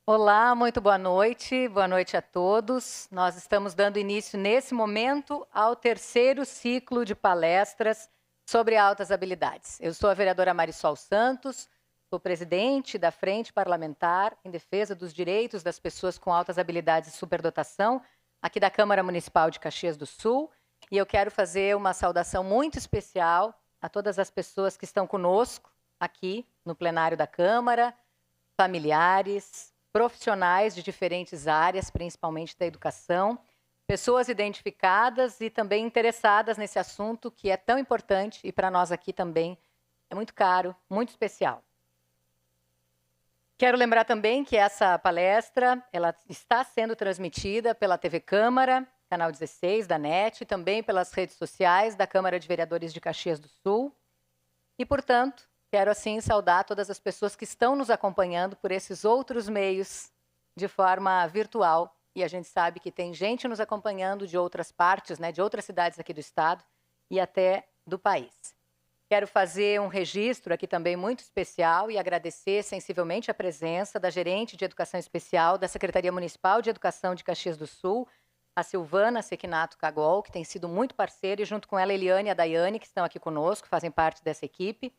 Olá, muito boa noite a todos. Nós estamos dando início nesse momento ao terceiro ciclo de palestras sobre altas habilidades. Eu sou a vereadora Marisol Santos, sou presidente da Frente Parlamentar em Defesa dos Direitos das Pessoas com Altas Habilidades e Superdotação, aqui da Câmara Municipal de Caxias do Sul, e eu quero fazer uma saudação muito especial a todas as pessoas que estão conosco aqui no plenário da Câmara, familiares, profissionais de diferentes áreas, principalmente da educação, pessoas identificadas e também interessadas nesse assunto que é tão importante e para nós aqui também é muito caro, muito especial. Quero lembrar também que essa palestra ela está sendo transmitida pela TV Câmara, canal 16 da NET, e também pelas redes sociais da Câmara de Vereadores de Caxias do Sul. E, portanto, quero, assim, saudar todas as pessoas que estão nos acompanhando por esses outros meios de forma virtual. E a gente sabe que tem gente nos acompanhando de outras partes, né, de outras cidades aqui do estado e até do país. Quero fazer um registro aqui também muito especial e agradecer sensivelmente a presença da gerente de Educação Especial da Secretaria Municipal de Educação de Caxias do Sul, a Silvana Sequinato Cagol, que tem sido muito parceira, e junto com ela, a Eliane e a Daiane, que estão aqui conosco, fazem parte dessa equipe.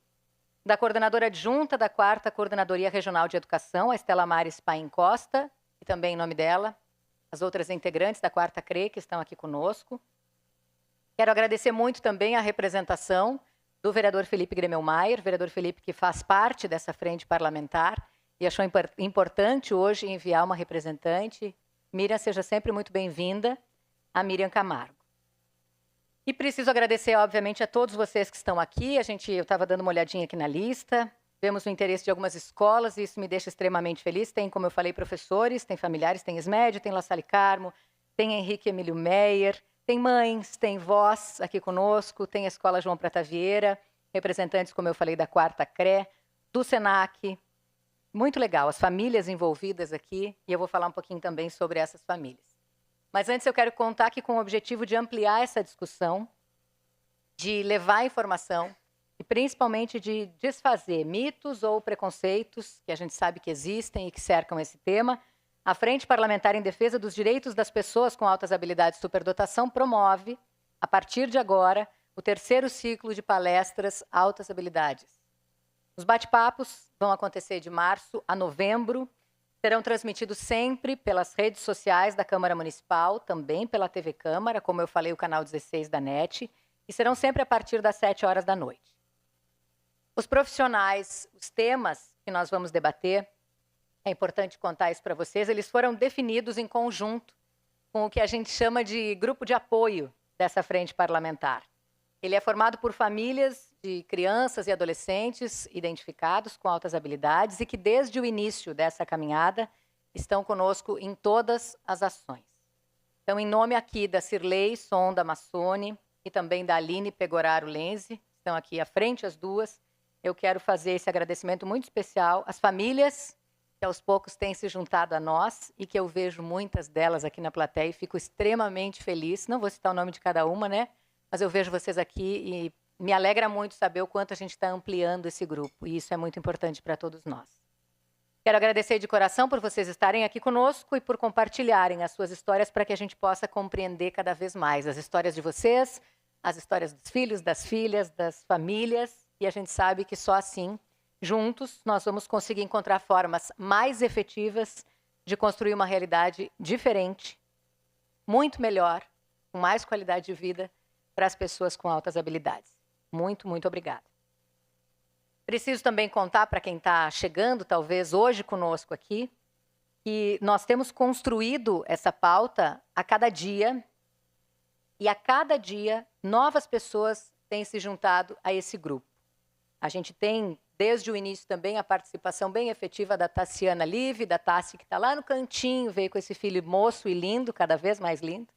Da coordenadora adjunta da 4ª Coordenadoria Regional de Educação, a Estela Mares Paim Costa, e também em nome dela, as outras integrantes da 4ª CRE que estão aqui conosco. Quero agradecer muito também a representação do vereador Felipe Gremelmaier, vereador Felipe que faz parte dessa frente parlamentar e achou importante hoje enviar uma representante. Miriam, seja sempre muito bem-vinda, a Miriam Camargo. E preciso agradecer, obviamente, a todos vocês que estão aqui. Eu estava dando uma olhadinha aqui na lista, vemos o interesse de algumas escolas e isso me deixa extremamente feliz. Tem, como eu falei, professores, tem familiares, tem SMED, tem La Salle Carmo, tem Henrique Emílio Meyer, tem mães, tem vós aqui conosco, tem a Escola João Prata Vieira, representantes, como eu falei, da 4ª CRE, do SENAC. Muito legal, as famílias envolvidas aqui, e eu vou falar um pouquinho também sobre essas famílias. Mas antes eu quero contar aqui com o objetivo de ampliar essa discussão, de levar informação e principalmente de desfazer mitos ou preconceitos que a gente sabe que existem e que cercam esse tema. A Frente Parlamentar em Defesa dos Direitos das Pessoas com Altas Habilidades e Superdotação promove, a partir de agora, o terceiro ciclo de palestras Altas Habilidades. Os bate-papos vão acontecer de março a novembro, serão transmitidos sempre pelas redes sociais da Câmara Municipal, também pela TV Câmara, como eu falei, o canal 16 da NET, e serão sempre a partir das 7 horas da noite. Os profissionais, os temas que nós vamos debater, é importante contar isso para vocês, eles foram definidos em conjunto com o que a gente chama de grupo de apoio dessa frente parlamentar. Ele é formado por famílias de crianças e adolescentes identificados com altas habilidades e que, desde o início dessa caminhada, estão conosco em todas as ações. Então, em nome aqui da Cirlei Sonda Massoni e também da Aline Pegoraro Lenze, estão aqui à frente as duas, eu quero fazer esse agradecimento muito especial às famílias que aos poucos têm se juntado a nós e que eu vejo muitas delas aqui na plateia e fico extremamente feliz. Não vou citar o nome de cada uma, né? Mas eu vejo vocês aqui e me alegra muito saber o quanto a gente está ampliando esse grupo, e isso é muito importante para todos nós. Quero agradecer de coração por vocês estarem aqui conosco e por compartilharem as suas histórias para que a gente possa compreender cada vez mais as histórias de vocês, as histórias dos filhos, das filhas, das famílias, e a gente sabe que só assim juntos, nós vamos conseguir encontrar formas mais efetivas de construir uma realidade diferente, muito melhor, com mais qualidade de vida para as pessoas com altas habilidades. Muito, muito obrigada. Preciso também contar para quem está chegando, talvez hoje conosco aqui, que nós temos construído essa pauta a cada dia, e a cada dia novas pessoas têm se juntado a esse grupo. A gente tem, desde o início também, a participação bem efetiva da Tassiana Live, da Tassi, que está lá no cantinho, veio com esse filho moço e lindo, cada vez mais lindo.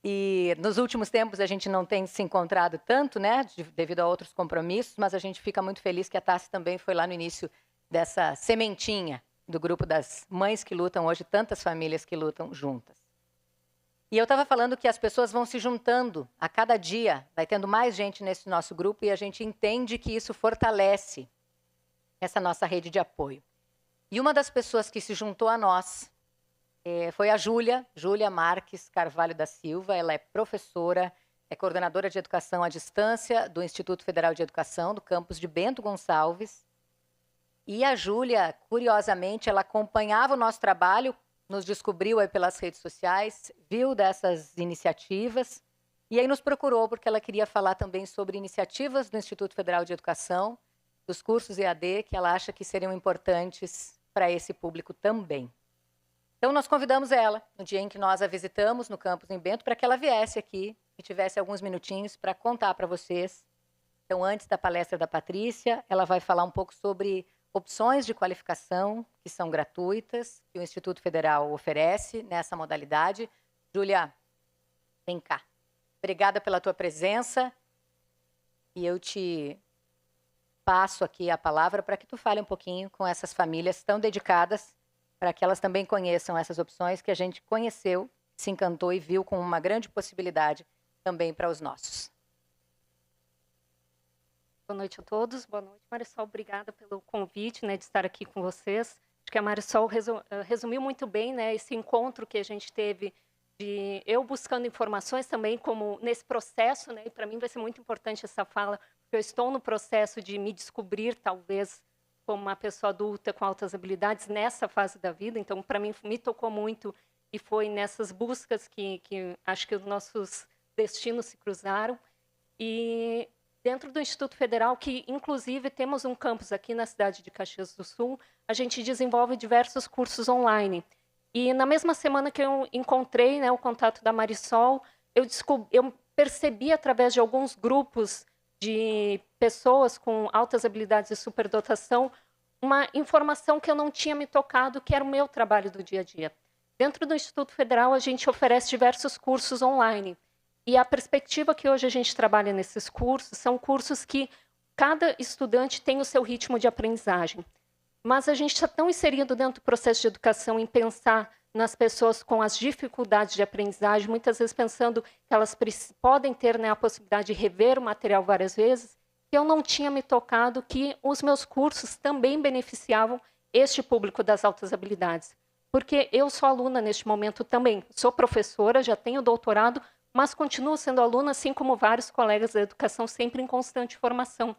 E nos últimos tempos a gente não tem se encontrado tanto, né, devido a outros compromissos, mas a gente fica muito feliz que a Tassi também foi lá no início dessa sementinha do grupo das mães que lutam hoje, tantas famílias que lutam juntas. E eu estava falando que as pessoas vão se juntando a cada dia, vai tendo mais gente nesse nosso grupo e a gente entende que isso fortalece essa nossa rede de apoio. E uma das pessoas que se juntou a nós foi a Júlia Marques Carvalho da Silva. Ela é professora, é coordenadora de educação à distância do Instituto Federal de Educação, do campus de Bento Gonçalves. E a Júlia, curiosamente, ela acompanhava o nosso trabalho, nos descobriu aí pelas redes sociais, viu dessas iniciativas e aí nos procurou porque ela queria falar também sobre iniciativas do Instituto Federal de Educação, dos cursos EAD, que ela acha que seriam importantes para esse público também. Então, nós convidamos ela, no dia em que nós a visitamos no campus em Bento, para que ela viesse aqui e tivesse alguns minutinhos para contar para vocês. Então, antes da palestra da Patrícia, ela vai falar um pouco sobre opções de qualificação que são gratuitas, que o Instituto Federal oferece nessa modalidade. Júlia, vem cá. Obrigada pela tua presença e eu te passo aqui a palavra para que tu fale um pouquinho com essas famílias tão dedicadas, para que elas também conheçam essas opções que a gente conheceu, se encantou e viu com uma grande possibilidade também para os nossos. Boa noite a todos. Boa noite, Marisol. Obrigada pelo convite, né, de estar aqui com vocês. Acho que a Marisol resumiu muito bem, né, esse encontro que a gente teve de eu buscando informações também, como nesse processo, né, e para mim vai ser muito importante essa fala, porque eu estou no processo de me descobrir, talvez, como uma pessoa adulta com altas habilidades nessa fase da vida. Então, para mim, me tocou muito e foi nessas buscas que acho que os nossos destinos se cruzaram. E dentro do Instituto Federal, que inclusive temos um campus aqui na cidade de Caxias do Sul, a gente desenvolve diversos cursos online. E na mesma semana que eu encontrei, né, o contato da Marisol, eu percebi através de alguns grupos de pessoas com altas habilidades e superdotação, uma informação que eu não tinha me tocado, que era o meu trabalho do dia a dia. Dentro do Instituto Federal, a gente oferece diversos cursos online. E a perspectiva que hoje a gente trabalha nesses cursos são cursos que cada estudante tem o seu ritmo de aprendizagem. Mas a gente está tão inserido dentro do processo de educação em pensar nas pessoas com as dificuldades de aprendizagem, muitas vezes pensando que elas podem ter, né, a possibilidade de rever o material várias vezes, que eu não tinha me tocado que os meus cursos também beneficiavam este público das altas habilidades. Porque eu sou aluna neste momento também, sou professora, já tenho doutorado, mas continuo sendo aluna, assim como vários colegas da educação, sempre em constante formação.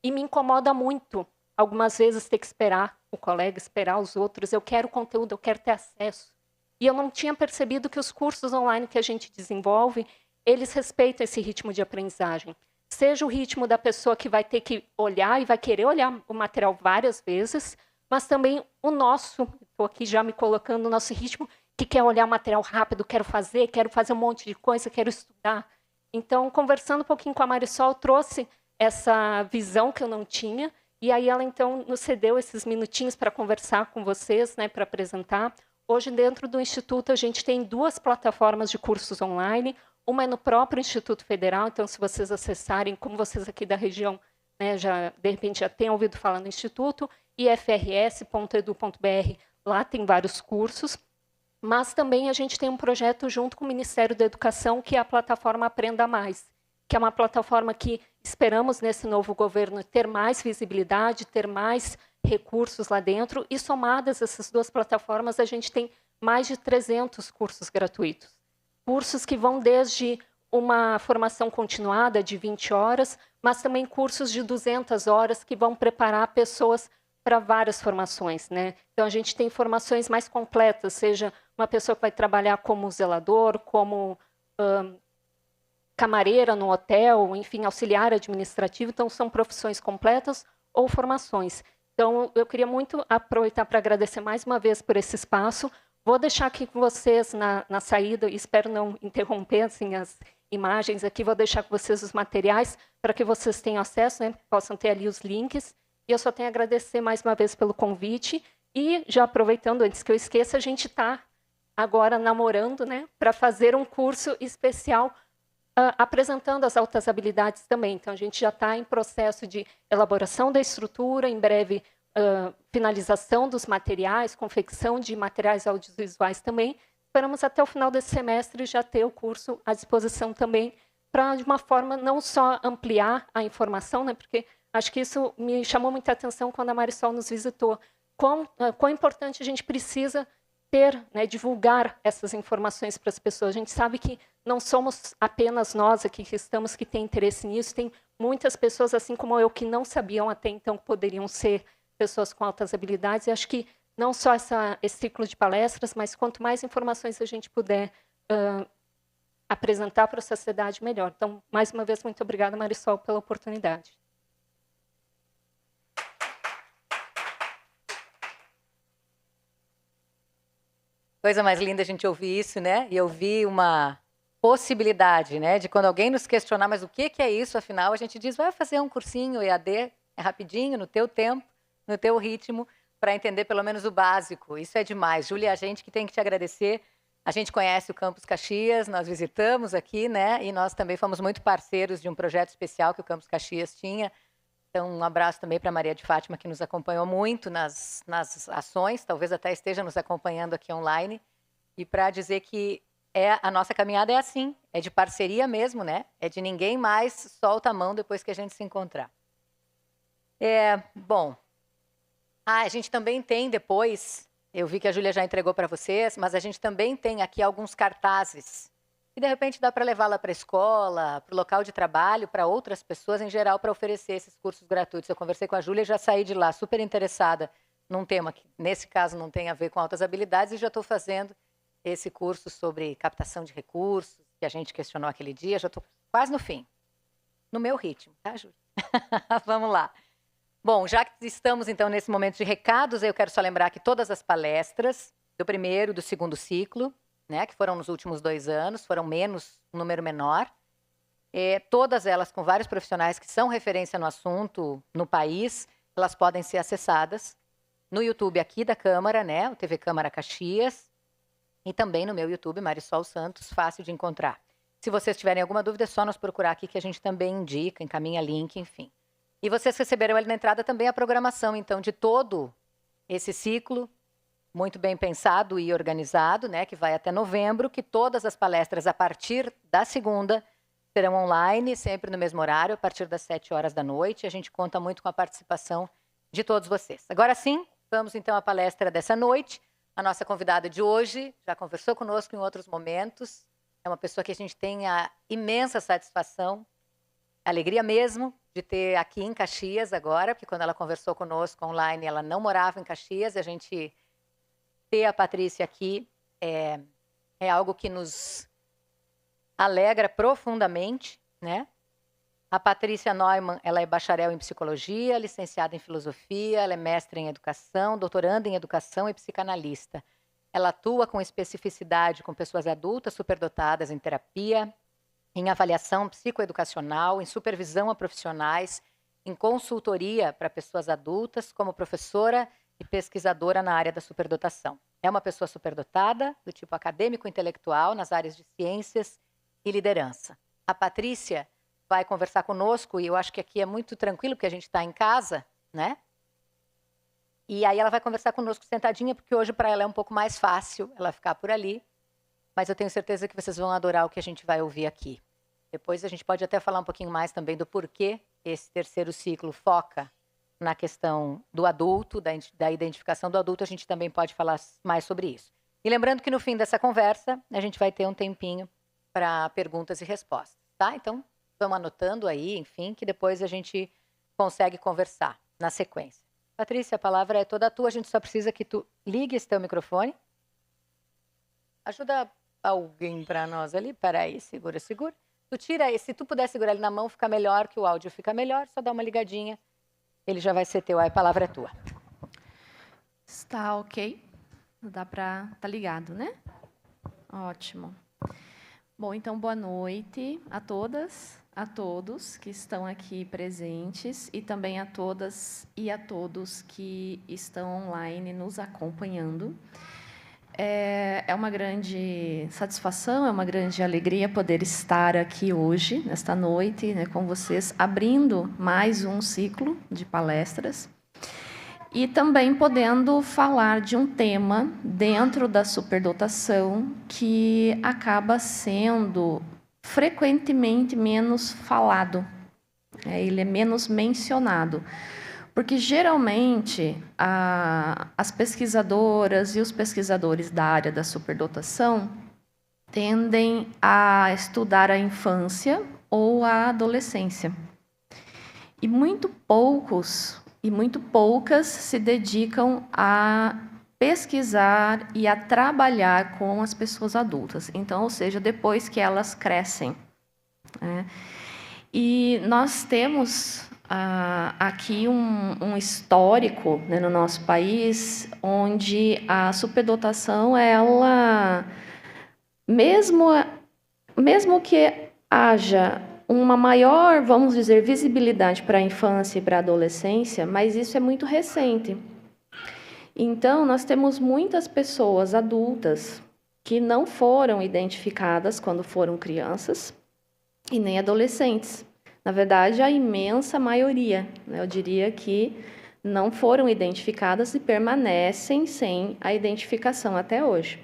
E me incomoda muito, algumas vezes, ter que esperar o colega, esperar os outros. Eu quero conteúdo, eu quero ter acesso. E eu não tinha percebido que os cursos online que a gente desenvolve, eles respeitam esse ritmo de aprendizagem. Seja o ritmo da pessoa que vai ter que olhar e vai querer olhar o material várias vezes, mas também o nosso, estou aqui já me colocando, o nosso ritmo, que quer olhar o material rápido, quero fazer um monte de coisa, quero estudar. Então, conversando um pouquinho com a Marisol, trouxe essa visão que eu não tinha, e aí ela, então, nos cedeu esses minutinhos para conversar com vocês, né, para apresentar. Hoje, dentro do Instituto, a gente tem 2 plataformas de cursos online. Uma é no próprio Instituto Federal, então, se vocês acessarem, como vocês aqui da região, né, de repente já têm ouvido falar no Instituto, ifrs.edu.br, lá tem vários cursos. Mas também a gente tem um projeto junto com o Ministério da Educação, que é a plataforma Aprenda Mais, que é uma plataforma que esperamos, nesse novo governo, ter mais visibilidade, ter mais recursos lá dentro, e somadas essas 2 plataformas, a gente tem mais de 300 cursos gratuitos. Cursos que vão desde uma formação continuada de 20 horas, mas também cursos de 200 horas que vão preparar pessoas para várias formações, né? Então, a gente tem formações mais completas, seja uma pessoa que vai trabalhar como zelador, como camareira no hotel, enfim, auxiliar administrativo. Então, são profissões completas ou formações. Então, eu queria muito aproveitar para agradecer mais uma vez por esse espaço. Vou deixar aqui com vocês na saída, espero não interromper assim, as imagens aqui, vou deixar com vocês os materiais para que vocês tenham acesso, né, possam ter ali os links. E eu só tenho a agradecer mais uma vez pelo convite. E, já aproveitando, antes que eu esqueça, a gente está agora namorando, né, para fazer um curso especial apresentando as altas habilidades também. Então, a gente já está em processo de elaboração da estrutura, em breve finalização dos materiais, confecção de materiais audiovisuais também. Esperamos até o final desse semestre já ter o curso à disposição também, para, de uma forma, não só ampliar a informação, né, porque acho que isso me chamou muita atenção quando a Marisol nos visitou, quão importante a gente precisa ter, né, divulgar essas informações para as pessoas. A gente sabe que não somos apenas nós aqui que estamos, que têm interesse nisso, tem muitas pessoas, assim como eu, que não sabiam até então que poderiam ser pessoas com altas habilidades, e acho que não só esse ciclo de palestras, mas quanto mais informações a gente puder apresentar para a sociedade, melhor. Então, mais uma vez, muito obrigada, Marisol, pela oportunidade. Coisa mais linda a gente ouvir isso, né? E ouvir uma possibilidade, né? De quando alguém nos questionar, mas o que é isso, afinal, a gente diz, vai fazer um cursinho EAD, é rapidinho, no teu tempo, no teu ritmo, para entender pelo menos o básico. Isso é demais. Júlia, a gente que tem que te agradecer. A gente conhece o Campus Caxias, nós visitamos aqui, né? E nós também fomos muito parceiros de um projeto especial que o Campus Caxias tinha. Então, um abraço também para a Maria de Fátima, que nos acompanhou muito nas ações, talvez até esteja nos acompanhando aqui online. E para dizer que a nossa caminhada é assim, é de parceria mesmo, né? É de ninguém mais solta a mão depois que a gente se encontrar. Bom, a gente também tem depois, eu vi que a Júlia já entregou para vocês, mas a gente também tem aqui alguns cartazes e de repente dá para levá-la para a escola, para o local de trabalho, para outras pessoas em geral, para oferecer esses cursos gratuitos. Eu conversei com a Júlia e já saí de lá super interessada num tema que, nesse caso, não tem a ver com altas habilidades, e já estou fazendo esse curso sobre captação de recursos, que a gente questionou aquele dia, já estou quase no fim. No meu ritmo, tá, Júlia? Vamos lá. Bom, já que estamos, então, nesse momento de recados, eu quero só lembrar que todas as palestras do primeiro e do segundo ciclo, né, que foram nos últimos 2 anos, foram um número menor, todas elas com vários profissionais que são referência no assunto no país, elas podem ser acessadas no YouTube aqui da Câmara, né, o TV Câmara Caxias, e também no meu YouTube, Marisol Santos, fácil de encontrar. Se vocês tiverem alguma dúvida, é só nos procurar aqui que a gente também indica, encaminha link, enfim. E vocês receberam ali na entrada também a programação, então, de todo esse ciclo, muito bem pensado e organizado, né, que vai até novembro, que todas as palestras a partir da segunda serão online, sempre no mesmo horário, a partir das 7 horas da noite. A gente conta muito com a participação de todos vocês. Agora sim, vamos então à palestra dessa noite. A nossa convidada de hoje já conversou conosco em outros momentos. É uma pessoa que a gente tem a imensa satisfação, alegria mesmo, de ter aqui em Caxias agora, porque quando ela conversou conosco online, ela não morava em Caxias, e a gente ter a Patrícia aqui é algo que nos alegra profundamente, né? A Patrícia Neumann, ela é bacharel em psicologia, licenciada em filosofia, ela é mestre em educação, doutoranda em educação e psicanalista. Ela atua com especificidade com pessoas adultas superdotadas em terapia, em avaliação psicoeducacional, em supervisão a profissionais, em consultoria para pessoas adultas, como professora e pesquisadora na área da superdotação. É uma pessoa superdotada, do tipo acadêmico-intelectual, nas áreas de ciências e liderança. A Patrícia vai conversar conosco, e eu acho que aqui é muito tranquilo, porque a gente está em casa, né? E aí ela vai conversar conosco sentadinha, porque hoje para ela é um pouco mais fácil ela ficar por ali, mas eu tenho certeza que vocês vão adorar o que a gente vai ouvir aqui. Depois a gente pode até falar um pouquinho mais também do porquê esse terceiro ciclo foca na questão do adulto, da identificação do adulto. A gente também pode falar mais sobre isso. E lembrando que no fim dessa conversa, a gente vai ter um tempinho para perguntas e respostas, tá? Então, vamos anotando aí, enfim, que depois a gente consegue conversar na sequência. Patrícia, a palavra é toda tua, a gente só precisa que tu ligue esse teu microfone. Ajuda alguém para nós ali, peraí, segura. Tu tira, se tu puder segurar ele na mão, fica melhor, que o áudio fica melhor, só dá uma ligadinha, ele já vai ser teu, aí a palavra é tua. Está ok? Dá para tá ligado, né? Ótimo. Bom, então, boa noite a todas, a todos que estão aqui presentes e também a todas e a todos que estão online nos acompanhando. É uma grande satisfação, é uma grande alegria poder estar aqui hoje, nesta noite, né, com vocês, abrindo mais um ciclo de palestras e também podendo falar de um tema dentro da superdotação que acaba sendo frequentemente menos falado, ele é menos mencionado. Porque, geralmente, as pesquisadoras e os pesquisadores da área da superdotação tendem a estudar a infância ou a adolescência. E muito poucos e muito poucas se dedicam a pesquisar e a trabalhar com as pessoas adultas. Então, ou seja, depois que elas crescem. E nós temos aqui um histórico, né, no nosso país, onde a superdotação, ela, mesmo que haja uma maior, vamos dizer, visibilidade para a infância e para a adolescência, mas isso é muito recente. Então, nós temos muitas pessoas adultas que não foram identificadas quando foram crianças e nem adolescentes. Na verdade, a imensa maioria, né, eu diria que não foram identificadas e permanecem sem a identificação até hoje.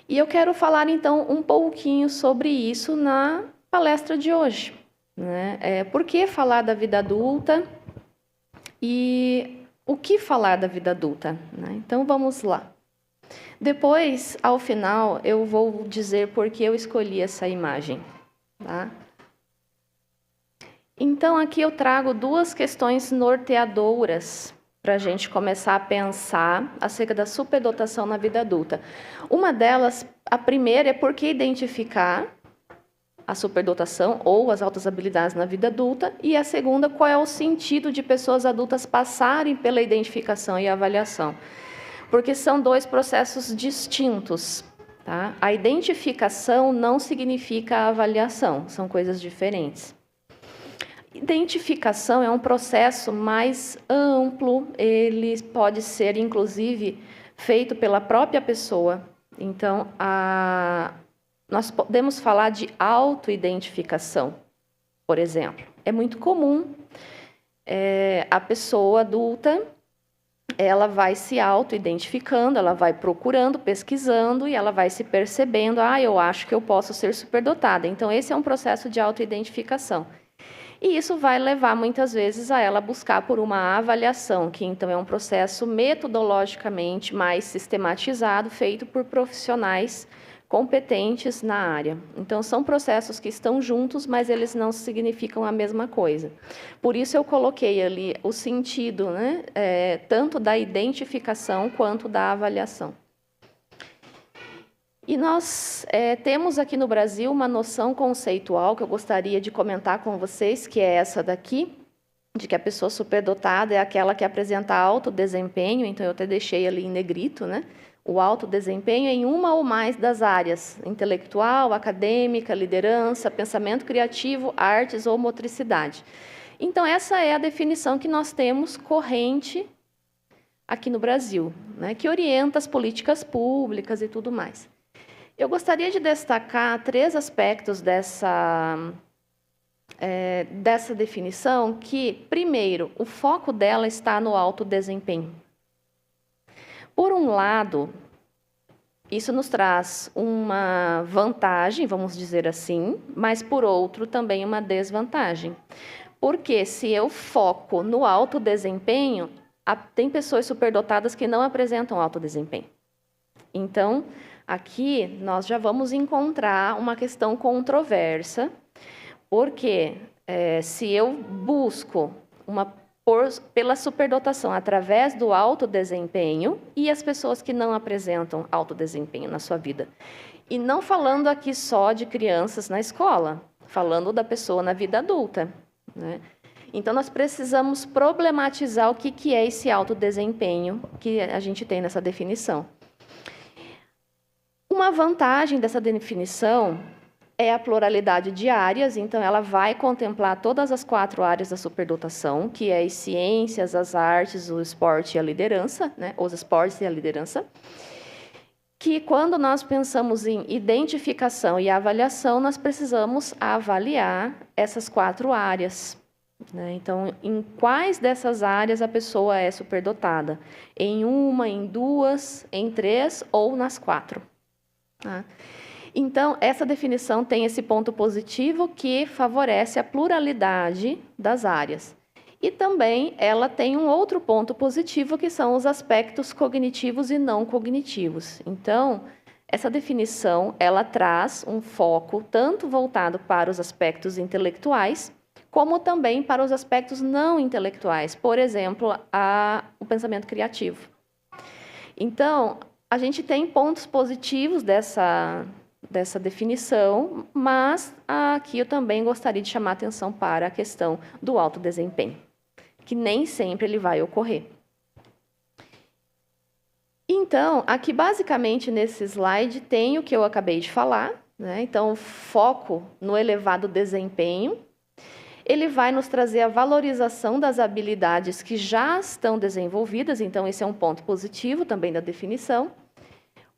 E eu quero falar, então, um pouquinho sobre isso na palestra de hoje. Né? Por que falar da vida adulta e o que falar da vida adulta? Né? Então, vamos lá. Depois, ao final, eu vou dizer por que eu escolhi essa imagem. Tá? Então, aqui eu trago duas questões norteadoras para a gente começar a pensar acerca da superdotação na vida adulta. Uma delas, a primeira, é por que identificar a superdotação ou as altas habilidades na vida adulta, e a segunda, qual é o sentido de pessoas adultas passarem pela identificação e avaliação. Porque são dois processos distintos. Tá? A identificação não significa a avaliação, são coisas diferentes. Identificação é um processo mais amplo, ele pode ser, inclusive, feito pela própria pessoa. Então, nós podemos falar de autoidentificação, por exemplo. É muito comum a pessoa adulta, ela vai se autoidentificando, ela vai procurando, pesquisando, e ela vai se percebendo, eu acho que eu posso ser superdotada. Então, esse é um processo de autoidentificação. E isso vai levar, muitas vezes, a ela buscar por uma avaliação, que, então, é um processo metodologicamente mais sistematizado, feito por profissionais competentes na área. Então, são processos que estão juntos, mas eles não significam a mesma coisa. Por isso, eu coloquei ali o sentido, né, tanto da identificação quanto da avaliação. E nós temos aqui no Brasil uma noção conceitual que eu gostaria de comentar com vocês, que é essa daqui, de que a pessoa superdotada é aquela que apresenta alto desempenho, então eu até deixei ali em negrito, né? O alto desempenho em uma ou mais das áreas, intelectual, acadêmica, liderança, pensamento criativo, artes ou motricidade. Então, essa é a definição que nós temos corrente aqui no Brasil, né? Que orienta as políticas públicas e tudo mais. Eu gostaria de destacar 3 aspectos dessa definição, que, primeiro, o foco dela está no alto desempenho. Por um lado, isso nos traz uma vantagem, vamos dizer assim, mas, por outro, também uma desvantagem. Porque se eu foco no alto desempenho, tem pessoas superdotadas que não apresentam alto desempenho. Então, aqui nós já vamos encontrar uma questão controversa, porque se eu busco pela superdotação através do alto desempenho e as pessoas que não apresentam alto desempenho na sua vida. E não falando aqui só de crianças na escola, falando da pessoa na vida adulta, né? Então, nós precisamos problematizar o que é esse alto desempenho que a gente tem nessa definição. Uma vantagem dessa definição é a pluralidade de áreas, então ela vai contemplar todas as 4 áreas da superdotação, que é as ciências, as artes, o esporte e a liderança, né? Os esportes e a liderança, que quando nós pensamos em identificação e avaliação, nós precisamos avaliar essas 4 áreas. Né? Então, em quais dessas áreas a pessoa é superdotada? Em uma, em 2, em 3 ou nas 4? Tá? Então, essa definição tem esse ponto positivo que favorece a pluralidade das áreas. E também ela tem um outro ponto positivo, que são os aspectos cognitivos e não cognitivos. Então, essa definição, ela traz um foco tanto voltado para os aspectos intelectuais, como também para os aspectos não intelectuais, por exemplo, o pensamento criativo. Então, a gente tem pontos positivos dessa definição, mas aqui eu também gostaria de chamar a atenção para a questão do alto desempenho, que nem sempre ele vai ocorrer. Então, aqui basicamente nesse slide tem o que eu acabei de falar, né? Então, foco no elevado desempenho. Ele vai nos trazer a valorização das habilidades que já estão desenvolvidas, então esse é um ponto positivo também da definição.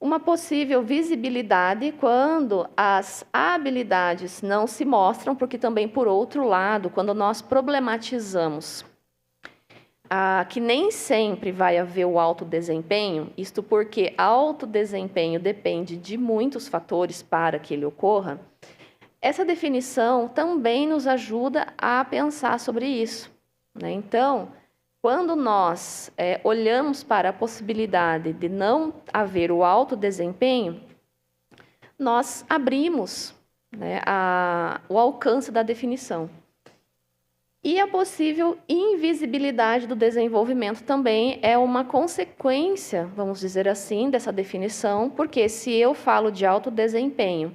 Uma possível visibilidade quando as habilidades não se mostram, porque também, por outro lado, quando nós problematizamos que nem sempre vai haver o alto desempenho, isto porque alto desempenho depende de muitos fatores para que ele ocorra, essa definição também nos ajuda a pensar sobre isso, né? Então, quando nós olhamos para a possibilidade de não haver o alto desempenho, nós abrimos, né, o alcance da definição. E a possível invisibilidade do desenvolvimento também é uma consequência, vamos dizer assim, dessa definição, porque se eu falo de alto desempenho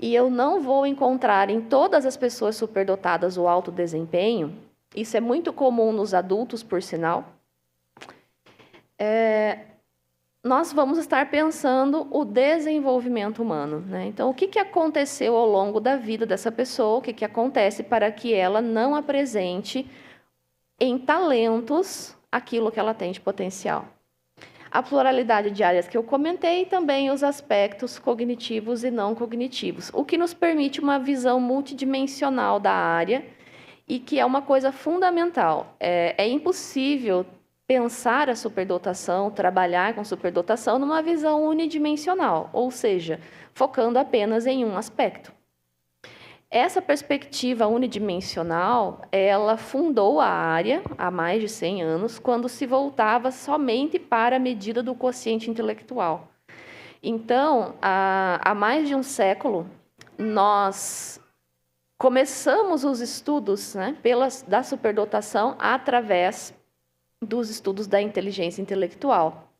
e eu não vou encontrar em todas as pessoas superdotadas o alto desempenho, isso é muito comum nos adultos, por sinal, nós vamos estar pensando o desenvolvimento humano, né? Então, o que aconteceu ao longo da vida dessa pessoa, o que acontece para que ela não apresente em talentos aquilo que ela tem de potencial. A pluralidade de áreas que eu comentei e também os aspectos cognitivos e não cognitivos, o que nos permite uma visão multidimensional da área e que é uma coisa fundamental. É impossível pensar a superdotação, trabalhar com superdotação numa visão unidimensional, ou seja, focando apenas em um aspecto. Essa perspectiva unidimensional, ela fundou a área há mais de 100 anos, quando se voltava somente para a medida do quociente intelectual. Então, há mais de um século, nós começamos os estudos, né, da superdotação através dos estudos da inteligência intelectual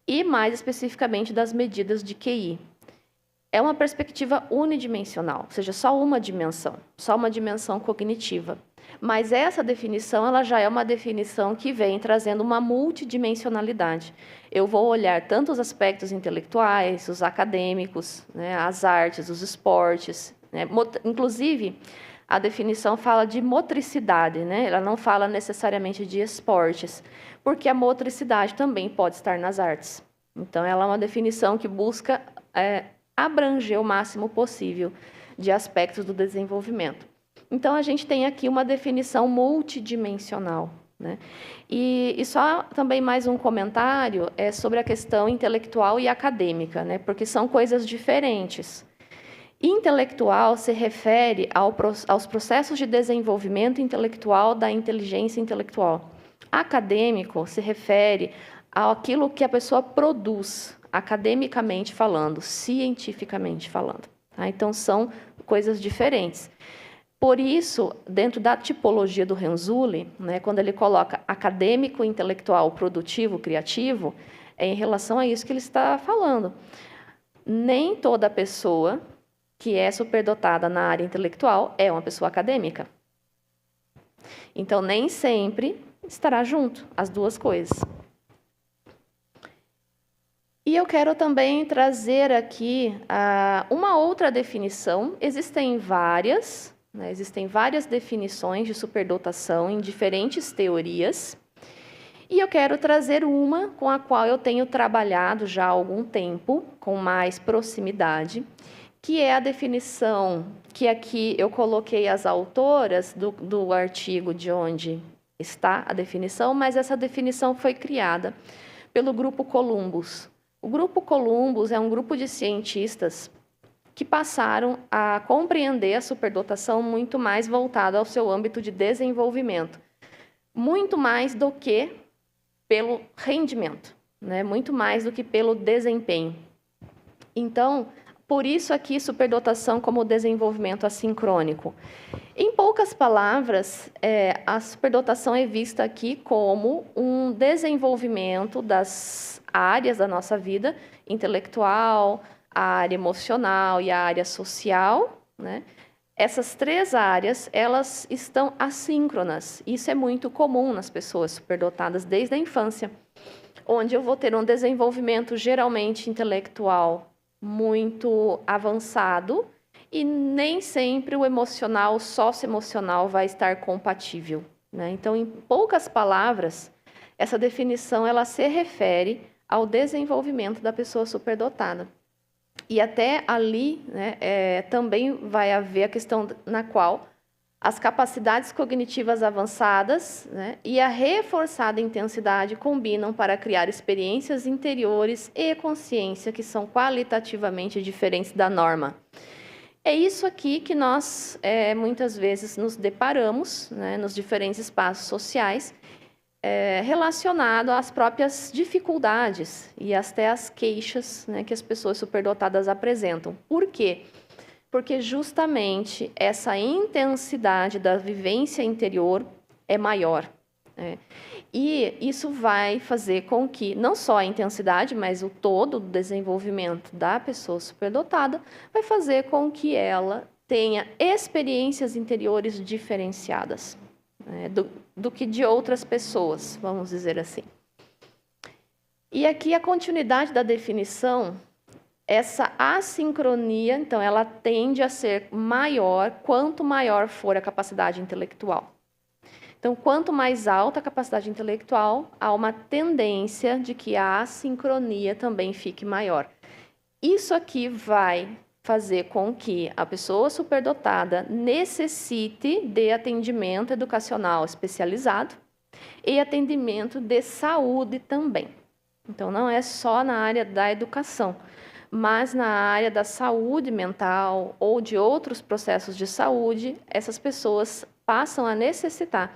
e, mais especificamente, das medidas de QI. É uma perspectiva unidimensional, ou seja, só uma dimensão cognitiva. Mas essa definição ela já é uma definição que vem trazendo uma multidimensionalidade. Eu vou olhar tanto os aspectos intelectuais, os acadêmicos, né, as artes, os esportes, né, inclusive, a definição fala de motricidade, né? Ela não fala necessariamente de esportes, porque a motricidade também pode estar nas artes. Então, ela é uma definição que busca abranger o máximo possível de aspectos do desenvolvimento. Então, a gente tem aqui uma definição multidimensional, né? E só também mais um comentário sobre a questão intelectual e acadêmica, né? Porque são coisas diferentes. Intelectual se refere aos processos de desenvolvimento intelectual da inteligência intelectual. Acadêmico se refere àquilo que a pessoa produz, academicamente falando, cientificamente falando. Tá? Então, são coisas diferentes. Por isso, dentro da tipologia do Renzulli, né, quando ele coloca acadêmico, intelectual, produtivo, criativo, é em relação a isso que ele está falando. Nem toda pessoa que é superdotada na área intelectual é uma pessoa acadêmica. Então, nem sempre estará junto as duas coisas. E eu quero também trazer aqui uma outra definição. Existem várias definições de superdotação em diferentes teorias. E eu quero trazer uma com a qual eu tenho trabalhado já há algum tempo, com mais proximidade, que é a definição que aqui eu coloquei as autoras do artigo de onde está a definição, mas essa definição foi criada pelo Grupo Columbus. O Grupo Columbus é um grupo de cientistas que passaram a compreender a superdotação muito mais voltada ao seu âmbito de desenvolvimento, muito mais do que pelo rendimento, né? Muito mais do que pelo desempenho. Então, por isso aqui, superdotação como desenvolvimento assincrônico. Em poucas palavras, a superdotação é vista aqui como um desenvolvimento das áreas da nossa vida, intelectual, a área emocional e a área social, né? Essas três áreas, elas estão assíncronas. Isso é muito comum nas pessoas superdotadas desde a infância, onde eu vou ter um desenvolvimento geralmente intelectual muito avançado e nem sempre o emocional, o socioemocional vai estar compatível, né? Então, em poucas palavras, essa definição ela se refere ao desenvolvimento da pessoa superdotada. E até ali, né, também vai haver a questão na qual as capacidades cognitivas avançadas, né, e a reforçada intensidade combinam para criar experiências interiores e consciência que são qualitativamente diferentes da norma. É isso aqui que nós muitas vezes nos deparamos, né, nos diferentes espaços sociais, relacionado às próprias dificuldades e até às queixas, né, que as pessoas superdotadas apresentam. Por quê? Porque justamente essa intensidade da vivência interior é maior. E isso vai fazer com que, não só a intensidade, mas o todo do desenvolvimento da pessoa superdotada, vai fazer com que ela tenha experiências interiores diferenciadas, né, do que de outras pessoas, vamos dizer assim. E aqui a continuidade da definição, essa assincronia, então, ela tende a ser maior quanto maior for a capacidade intelectual. Então, quanto mais alta a capacidade intelectual, há uma tendência de que a assincronia também fique maior. Isso aqui vai fazer com que a pessoa superdotada necessite de atendimento educacional especializado e atendimento de saúde também. Então, não é só na área da educação, mas na área da saúde mental ou de outros processos de saúde, essas pessoas passam a necessitar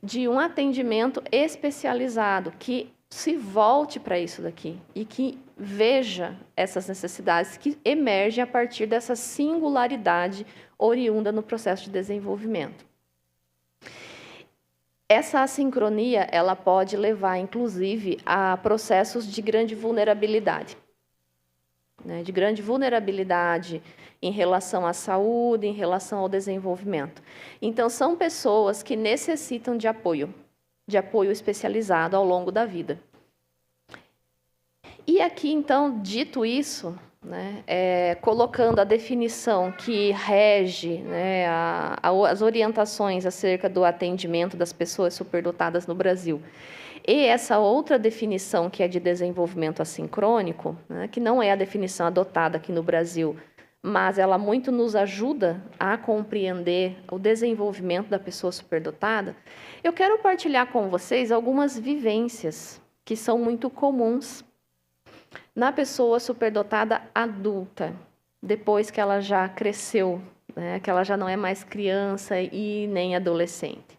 de um atendimento especializado que se volte para isso daqui e que veja essas necessidades que emergem a partir dessa singularidade oriunda no processo de desenvolvimento. Essa assincronia, ela pode levar, inclusive, a processos de grande vulnerabilidade. De grande vulnerabilidade em relação à saúde, em relação ao desenvolvimento. Então, são pessoas que necessitam de apoio especializado ao longo da vida. E aqui, então, dito isso, né, colocando a definição que rege, né, as orientações acerca do atendimento das pessoas superdotadas no Brasil, e essa outra definição que é de desenvolvimento assincrônico, né, que não é a definição adotada aqui no Brasil, mas ela muito nos ajuda a compreender o desenvolvimento da pessoa superdotada, eu quero partilhar com vocês algumas vivências que são muito comuns na pessoa superdotada adulta, depois que ela já cresceu, né, que ela já não é mais criança e nem adolescente.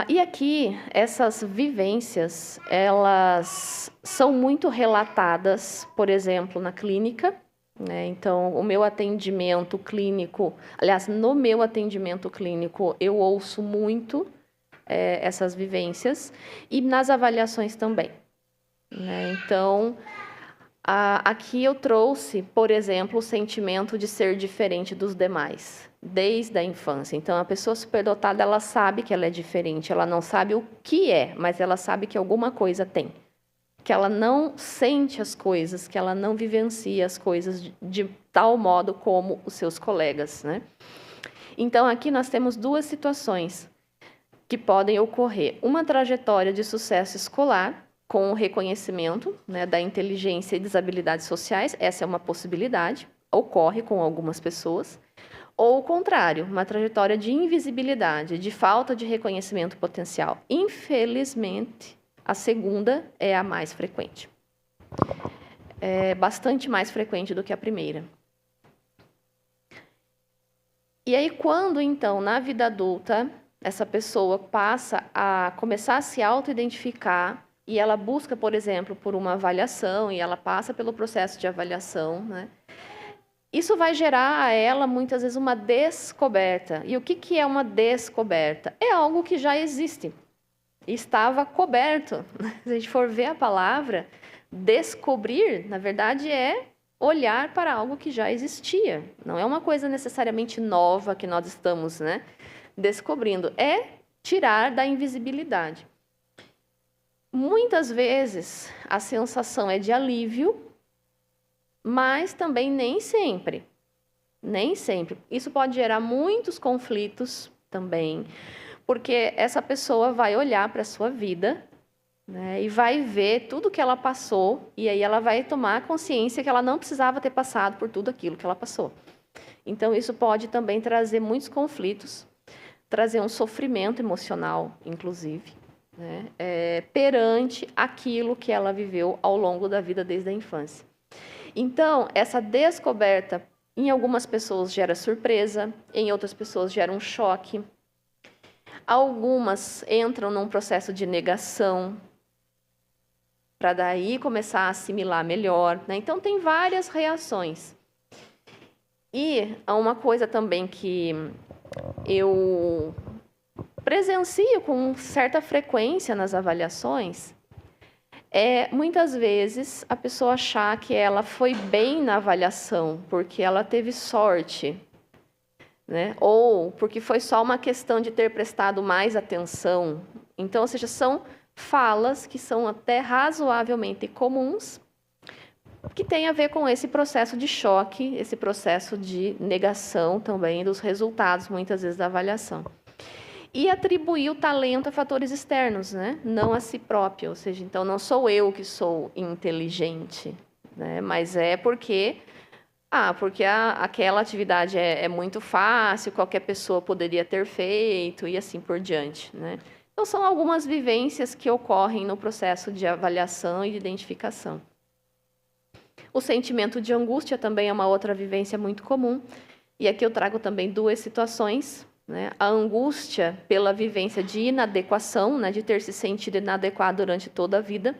E aqui, essas vivências, elas são muito relatadas, por exemplo, na clínica, né? Então, o meu atendimento clínico, aliás, no meu atendimento clínico, eu ouço muito essas vivências, e nas avaliações também, né? Então, aqui eu trouxe, por exemplo, o sentimento de ser diferente dos demais, desde a infância. Então, a pessoa superdotada, ela sabe que ela é diferente, ela não sabe o que é, mas ela sabe que alguma coisa tem. Que ela não sente as coisas, que ela não vivencia as coisas de tal modo como os seus colegas, né? Então, aqui nós temos duas situações que podem ocorrer. Uma trajetória de sucesso escolar, com o reconhecimento, né, da inteligência e das habilidades sociais, essa é uma possibilidade, ocorre com algumas pessoas. Ou o contrário, uma trajetória de invisibilidade, de falta de reconhecimento potencial. Infelizmente, a segunda é a mais frequente. É bastante mais frequente do que a primeira. E aí, quando, então, na vida adulta, essa pessoa passa a começar a se auto-identificar e ela busca, por exemplo, por uma avaliação e ela passa pelo processo de avaliação, né? Isso vai gerar a ela, muitas vezes, uma descoberta. E o que é uma descoberta? É algo que já existe. Estava coberto. Se a gente for ver a palavra, descobrir, na verdade, é olhar para algo que já existia. Não é uma coisa necessariamente nova que nós estamos, né, descobrindo. É tirar da invisibilidade. Muitas vezes, a sensação é de alívio, mas também nem sempre. Nem sempre. Isso pode gerar muitos conflitos também, porque essa pessoa vai olhar para a sua vida, né, e vai ver tudo que ela passou, e aí ela vai tomar consciência que ela não precisava ter passado por tudo aquilo que ela passou. Então, isso pode também trazer muitos conflitos, trazer um sofrimento emocional, inclusive, né, perante aquilo que ela viveu ao longo da vida desde a infância. Então, essa descoberta, em algumas pessoas gera surpresa, em outras pessoas gera um choque. Algumas entram num processo de negação, para daí começar a assimilar melhor, né? Então, tem várias reações. E há uma coisa também que eu presencio com certa frequência nas avaliações, muitas vezes a pessoa achar que ela foi bem na avaliação, porque ela teve sorte, né? Ou porque foi só uma questão de ter prestado mais atenção. Então, ou seja, são falas que são até razoavelmente comuns, que tem a ver com esse processo de choque, esse processo de negação também dos resultados, muitas vezes, da avaliação. E atribuir o talento a fatores externos, né? Não a si próprio. Ou seja, então, não sou eu que sou inteligente, né? Mas é porque aquela atividade é muito fácil, qualquer pessoa poderia ter feito, e assim por diante, né? Então, são algumas vivências que ocorrem no processo de avaliação e de identificação. O sentimento de angústia também é uma outra vivência muito comum. E aqui eu trago também duas situações, né? A angústia pela vivência de inadequação, né? De ter se sentido inadequado durante toda a vida.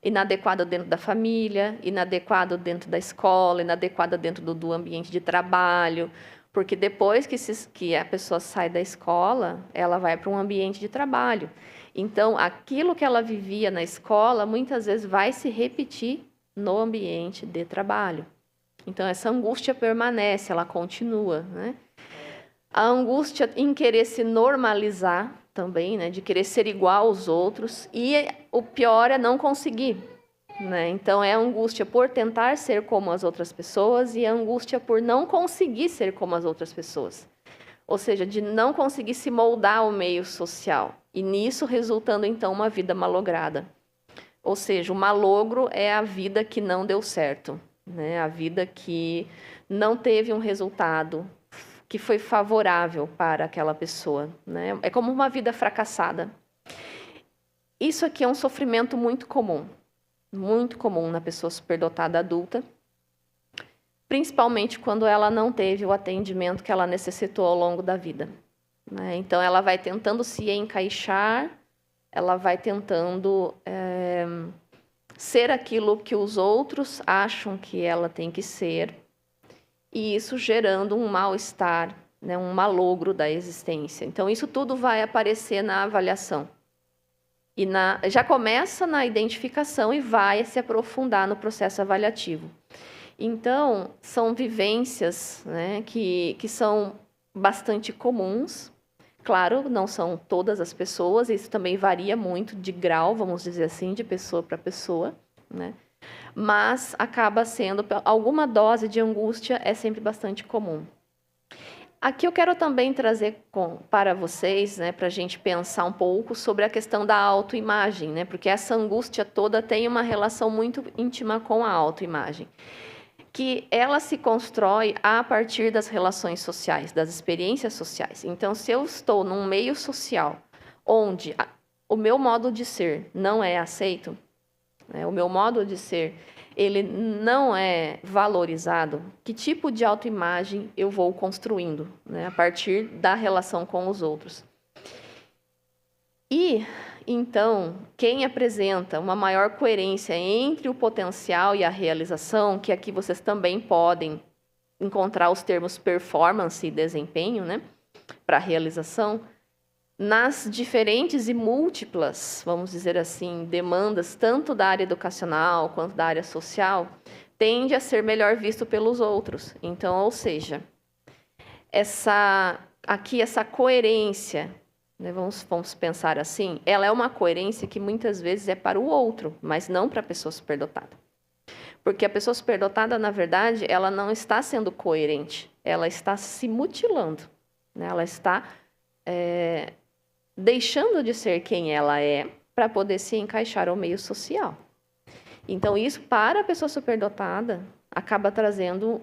Inadequado dentro da família, inadequado dentro da escola, inadequado dentro do ambiente de trabalho. Porque depois que a pessoa sai da escola, ela vai para um ambiente de trabalho. Então, aquilo que ela vivia na escola, muitas vezes vai se repetir no ambiente de trabalho. Então, essa angústia permanece, ela continua, né? A angústia em querer se normalizar também, né? De querer ser igual aos outros. E o pior é não conseguir, né? Então, é a angústia por tentar ser como as outras pessoas e a angústia por não conseguir ser como as outras pessoas. Ou seja, de não conseguir se moldar ao meio social. E nisso resultando, então, uma vida malograda. Ou seja, o malogro é a vida que não deu certo, né? A vida que não teve um resultado que foi favorável para aquela pessoa, né? É como uma vida fracassada. Isso aqui é um sofrimento muito comum na pessoa superdotada adulta, principalmente quando ela não teve o atendimento que ela necessitou ao longo da vida. né? Então, ela vai tentando se encaixar, ela vai tentando ser aquilo que os outros acham que ela tem que ser, e isso gerando um mal-estar, né? Um malogro da existência. Então, isso tudo vai aparecer na avaliação. E já começa na identificação e vai se aprofundar no processo avaliativo. Então, são vivências, né, que são bastante comuns. Claro, não são todas as pessoas, isso também varia muito de grau, vamos dizer assim, de pessoa para pessoa, né? Mas acaba sendo, alguma dose de angústia é sempre bastante comum. Aqui eu quero também trazer para vocês, né, para a gente pensar um pouco sobre a questão da autoimagem, né, porque essa angústia toda tem uma relação muito íntima com a autoimagem, que ela se constrói a partir das relações sociais, das experiências sociais. Então, se eu estou num meio social onde o meu modo de ser não é aceito, né, o meu modo de ser ele não é valorizado, que tipo de autoimagem eu vou construindo, né, a partir da relação com os outros? E, então, quem apresenta uma maior coerência entre o potencial e a realização, que aqui vocês também podem encontrar os termos performance e desempenho, né, para realização, nas diferentes e múltiplas, vamos dizer assim, demandas, tanto da área educacional quanto da área social, tende a ser melhor visto pelos outros. Então, ou seja, essa coerência, né, vamos pensar assim, ela é uma coerência que muitas vezes é para o outro, mas não para a pessoa superdotada. Porque a pessoa superdotada, na verdade, ela não está sendo coerente, ela está se mutilando, né? Ela está deixando de ser quem ela é para poder se encaixar ao meio social. Então, isso, para a pessoa superdotada, acaba trazendo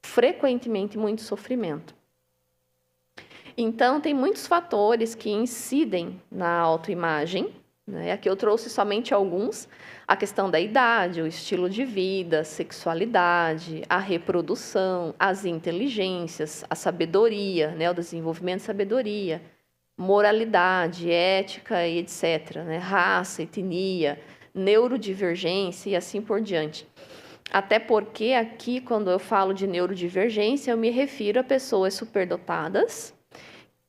frequentemente muito sofrimento. Então, tem muitos fatores que incidem na autoimagem, né? Aqui eu trouxe somente alguns: a questão da idade, o estilo de vida, a sexualidade, a reprodução, as inteligências, a sabedoria, né? O desenvolvimento de sabedoria, moralidade, ética e etc., né? Raça, etnia, neurodivergência e assim por diante. Até porque aqui, quando eu falo de neurodivergência, eu me refiro a pessoas superdotadas,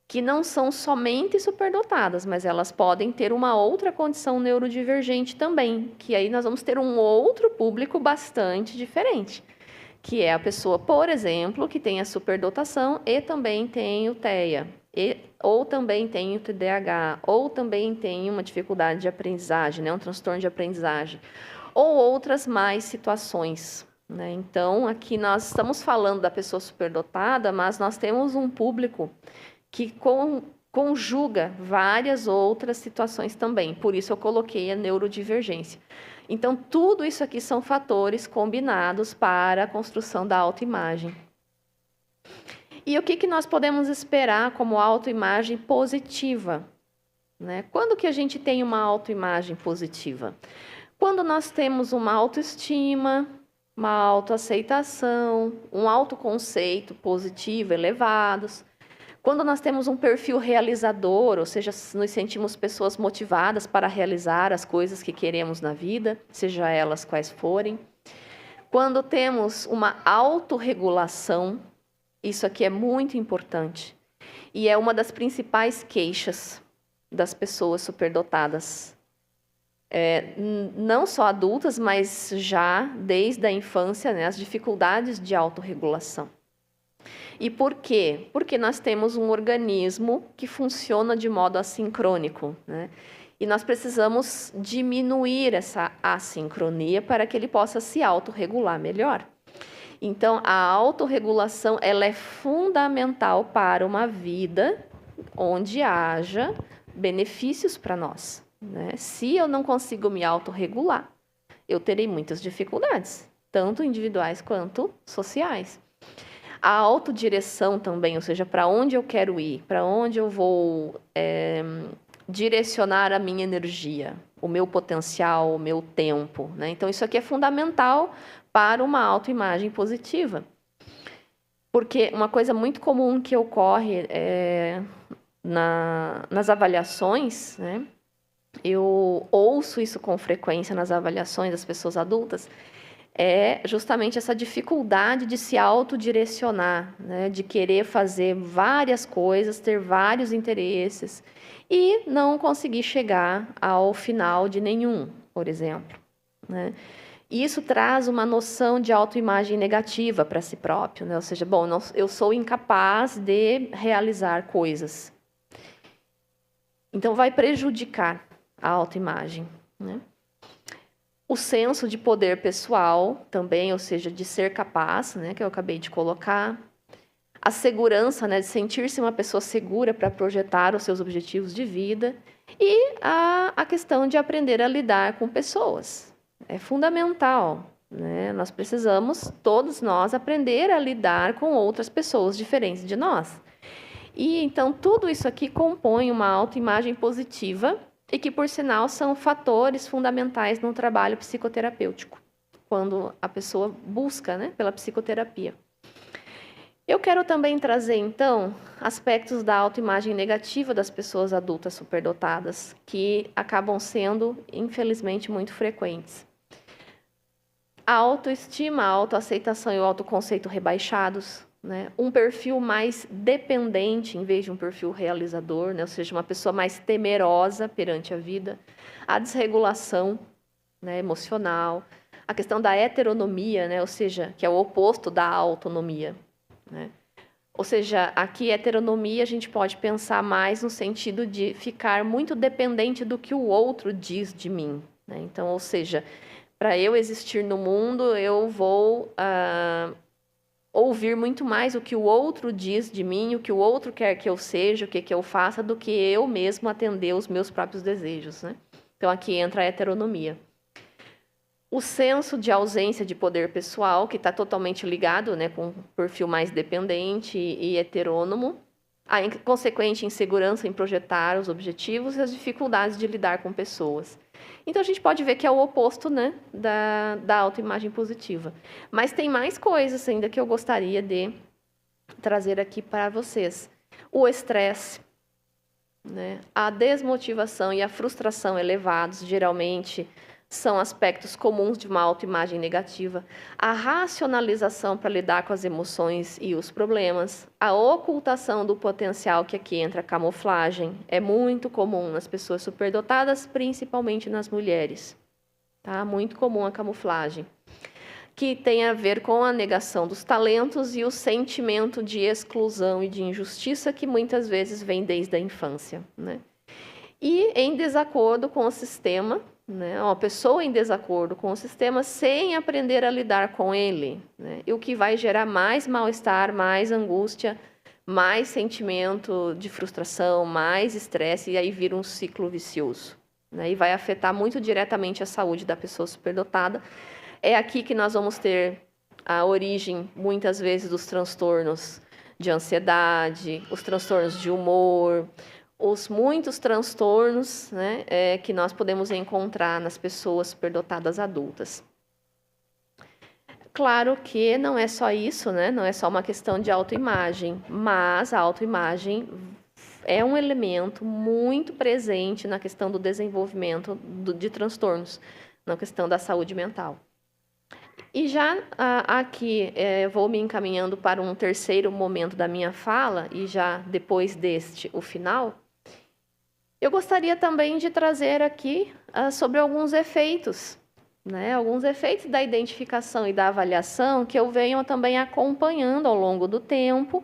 que não são somente superdotadas, mas elas podem ter uma outra condição neurodivergente também, que aí nós vamos ter um outro público bastante diferente, que é a pessoa, por exemplo, que tem a superdotação e também tem o TEA, ou também tem o TDAH, ou também tem uma dificuldade de aprendizagem, né, um transtorno de aprendizagem, ou outras mais situações, né? Então, aqui nós estamos falando da pessoa superdotada, mas nós temos um público que conjuga várias outras situações também. Por isso eu coloquei a neurodivergência. Então, tudo isso aqui são fatores combinados para a construção da autoimagem. E o que nós podemos esperar como autoimagem positiva, né? Quando que a gente tem uma autoimagem positiva? Quando nós temos uma autoestima, uma autoaceitação, um autoconceito positivo, elevados. Quando nós temos um perfil realizador, ou seja, nos sentimos pessoas motivadas para realizar as coisas que queremos na vida, seja elas quais forem. Quando temos uma autorregulação, isso aqui é muito importante. E é uma das principais queixas das pessoas superdotadas. Não só adultas, mas já desde a infância, né, as dificuldades de autorregulação. E por quê? Porque nós temos um organismo que funciona de modo assincrônico, né? E nós precisamos diminuir essa assincronia para que ele possa se autorregular melhor. Então, a autorregulação ela é fundamental para uma vida onde haja benefícios para nós, né? Se eu não consigo me autorregular, eu terei muitas dificuldades, tanto individuais quanto sociais. A autodireção também, ou seja, para onde eu quero ir, para onde eu vou direcionar a minha energia, o meu potencial, o meu tempo, né? Então, isso aqui é fundamental para uma autoimagem positiva. Porque uma coisa muito comum que ocorre nas avaliações, né? Eu ouço isso com frequência nas avaliações das pessoas adultas, é justamente essa dificuldade de se autodirecionar, né? De querer fazer várias coisas, ter vários interesses e não conseguir chegar ao final de nenhum, por exemplo, né? Isso traz uma noção de autoimagem negativa para si próprio, né? Ou seja, bom, eu sou incapaz de realizar coisas. Então, vai prejudicar a autoimagem, né? O senso de poder pessoal também, ou seja, de ser capaz, né, que eu acabei de colocar. A segurança, né, de sentir-se uma pessoa segura para projetar os seus objetivos de vida. E a questão de aprender a lidar com pessoas. É fundamental, né? Nós precisamos, todos nós, aprender a lidar com outras pessoas diferentes de nós. E então tudo isso aqui compõe uma autoimagem positiva e que, por sinal, são fatores fundamentais no trabalho psicoterapêutico, quando a pessoa busca, né, pela psicoterapia. Eu quero também trazer, então, aspectos da autoimagem negativa das pessoas adultas superdotadas, que acabam sendo, infelizmente, muito frequentes. A autoestima, a autoaceitação e o autoconceito rebaixados, né? Um perfil mais dependente em vez de um perfil realizador, né? Ou seja, uma pessoa mais temerosa perante a vida, a desregulação, né, emocional, a questão da heteronomia, né? Ou seja, que é o oposto da autonomia, né? Ou seja, aqui heteronomia a gente pode pensar mais no sentido de ficar muito dependente do que o outro diz de mim, né? Então, ou seja, para eu existir no mundo, eu vou ouvir muito mais o que o outro diz de mim, o que o outro quer que eu seja, o que eu faça, do que eu mesmo atender os meus próprios desejos, né? Então, aqui entra a heteronomia. O senso de ausência de poder pessoal, que está totalmente ligado, né, com um perfil mais dependente e heterônomo. A consequente insegurança em projetar os objetivos e as dificuldades de lidar com pessoas. Então, a gente pode ver que é o oposto, né, da autoimagem positiva. Mas tem mais coisas ainda que eu gostaria de trazer aqui para vocês. O estresse, né, a desmotivação e a frustração elevados, geralmente, são aspectos comuns de uma autoimagem negativa. A racionalização para lidar com as emoções e os problemas. A ocultação do potencial, que aqui entra a camuflagem. É muito comum nas pessoas superdotadas, principalmente nas mulheres. Tá? Muito comum a camuflagem. Que tem a ver com a negação dos talentos e o sentimento de exclusão e de injustiça que muitas vezes vem desde a infância, né? E em desacordo com o sistema, né? Uma pessoa em desacordo com o sistema sem aprender a lidar com ele, né? E o que vai gerar mais mal-estar, mais angústia, mais sentimento de frustração, mais estresse, e aí vira um ciclo vicioso, né? E vai afetar muito diretamente a saúde da pessoa superdotada. É aqui que nós vamos ter a origem, muitas vezes, dos transtornos de ansiedade, os transtornos de humor, os muitos transtornos, né, que nós podemos encontrar nas pessoas superdotadas adultas. Claro que não é só isso, né? Não é só uma questão de autoimagem, mas a autoimagem é um elemento muito presente na questão do desenvolvimento de transtornos, na questão da saúde mental. E já aqui vou me encaminhando para um terceiro momento da minha fala, e já depois deste, o final. Eu gostaria também de trazer aqui sobre alguns efeitos, né? Alguns efeitos da identificação e da avaliação que eu venho também acompanhando ao longo do tempo,